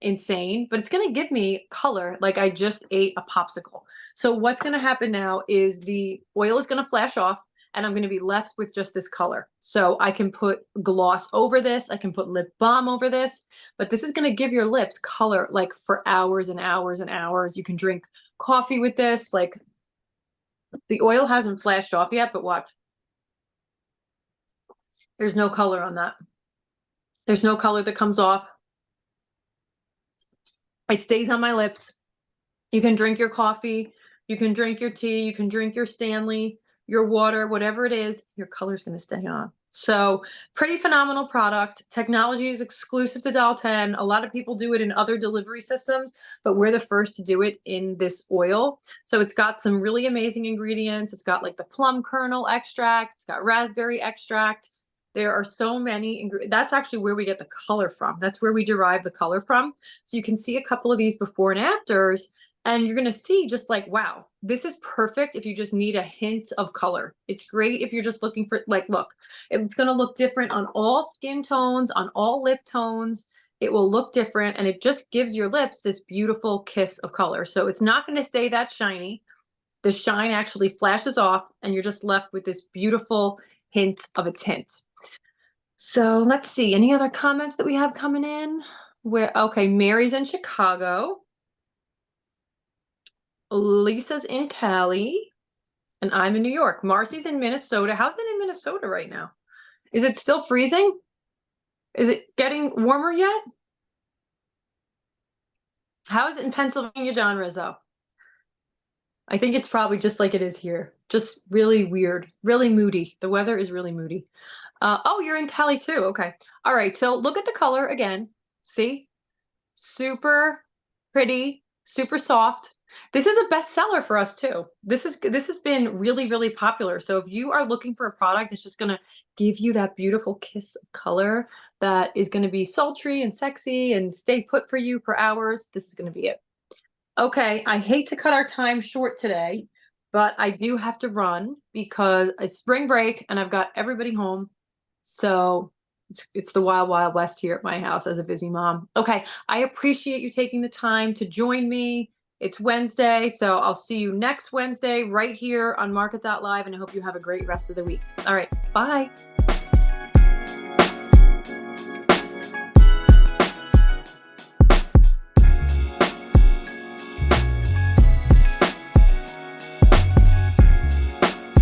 S2: insane, but it's going to give me color like I just ate a popsicle. So what's going to happen now is the oil is going to flash off, and I'm going to be left with just this color. So I can put gloss over this. I can put lip balm over this, but this is going to give your lips color like for hours and hours and hours. You can drink coffee with this. Like, the oil hasn't flashed off yet, but watch. There's no color on that. There's no color that comes off. It stays on my lips. You can drink your coffee, you can drink your tea, you can drink your Stanley, your water, whatever it is, your color's going to stay on. So pretty phenomenal product. Technology is exclusive to Doll 10. A lot of people do it in other delivery systems, but we're the first to do it in this oil. So it's got some really amazing ingredients. It's got like the plum kernel extract. It's got raspberry extract. There are so many. That's actually where we get the color from. That's where we derive the color from. So you can see a couple of these before and afters. And you're going to see just like, wow, this is perfect if you just need a hint of color. It's great if you're just looking for, like, look, it's going to look different on all skin tones, on all lip tones. It will look different, and it just gives your lips this beautiful kiss of color. So it's not going to stay that shiny. The shine actually flashes off, and you're just left with this beautiful hint of a tint. So let's see, any other comments that we have coming in? Okay, Mary's in Chicago. Lisa's in Cali, and I'm in New York. Marcy's in Minnesota. How's it in Minnesota right now? Is it still freezing? Is it getting warmer yet? How is it in Pennsylvania, John Rizzo? I think it's probably just like it is here. Just really weird, really moody. The weather is really moody. Oh, you're in Cali too. Okay. All right. So look at the color again. See? Super pretty, super soft. This is a bestseller for us too. This has been really, really popular. So if you are looking for a product that's just gonna give you that beautiful kiss of color that is gonna be sultry and sexy and stay put for you for hours, this is gonna be it. Okay, I hate to cut our time short today, but I do have to run because it's spring break and I've got everybody home. So it's the wild, wild west here at my house as a busy mom. Okay, I appreciate you taking the time to join me. It's Wednesday, so I'll see you next Wednesday right here on MARKET.live, and I hope you have a great rest of the week. All right, bye.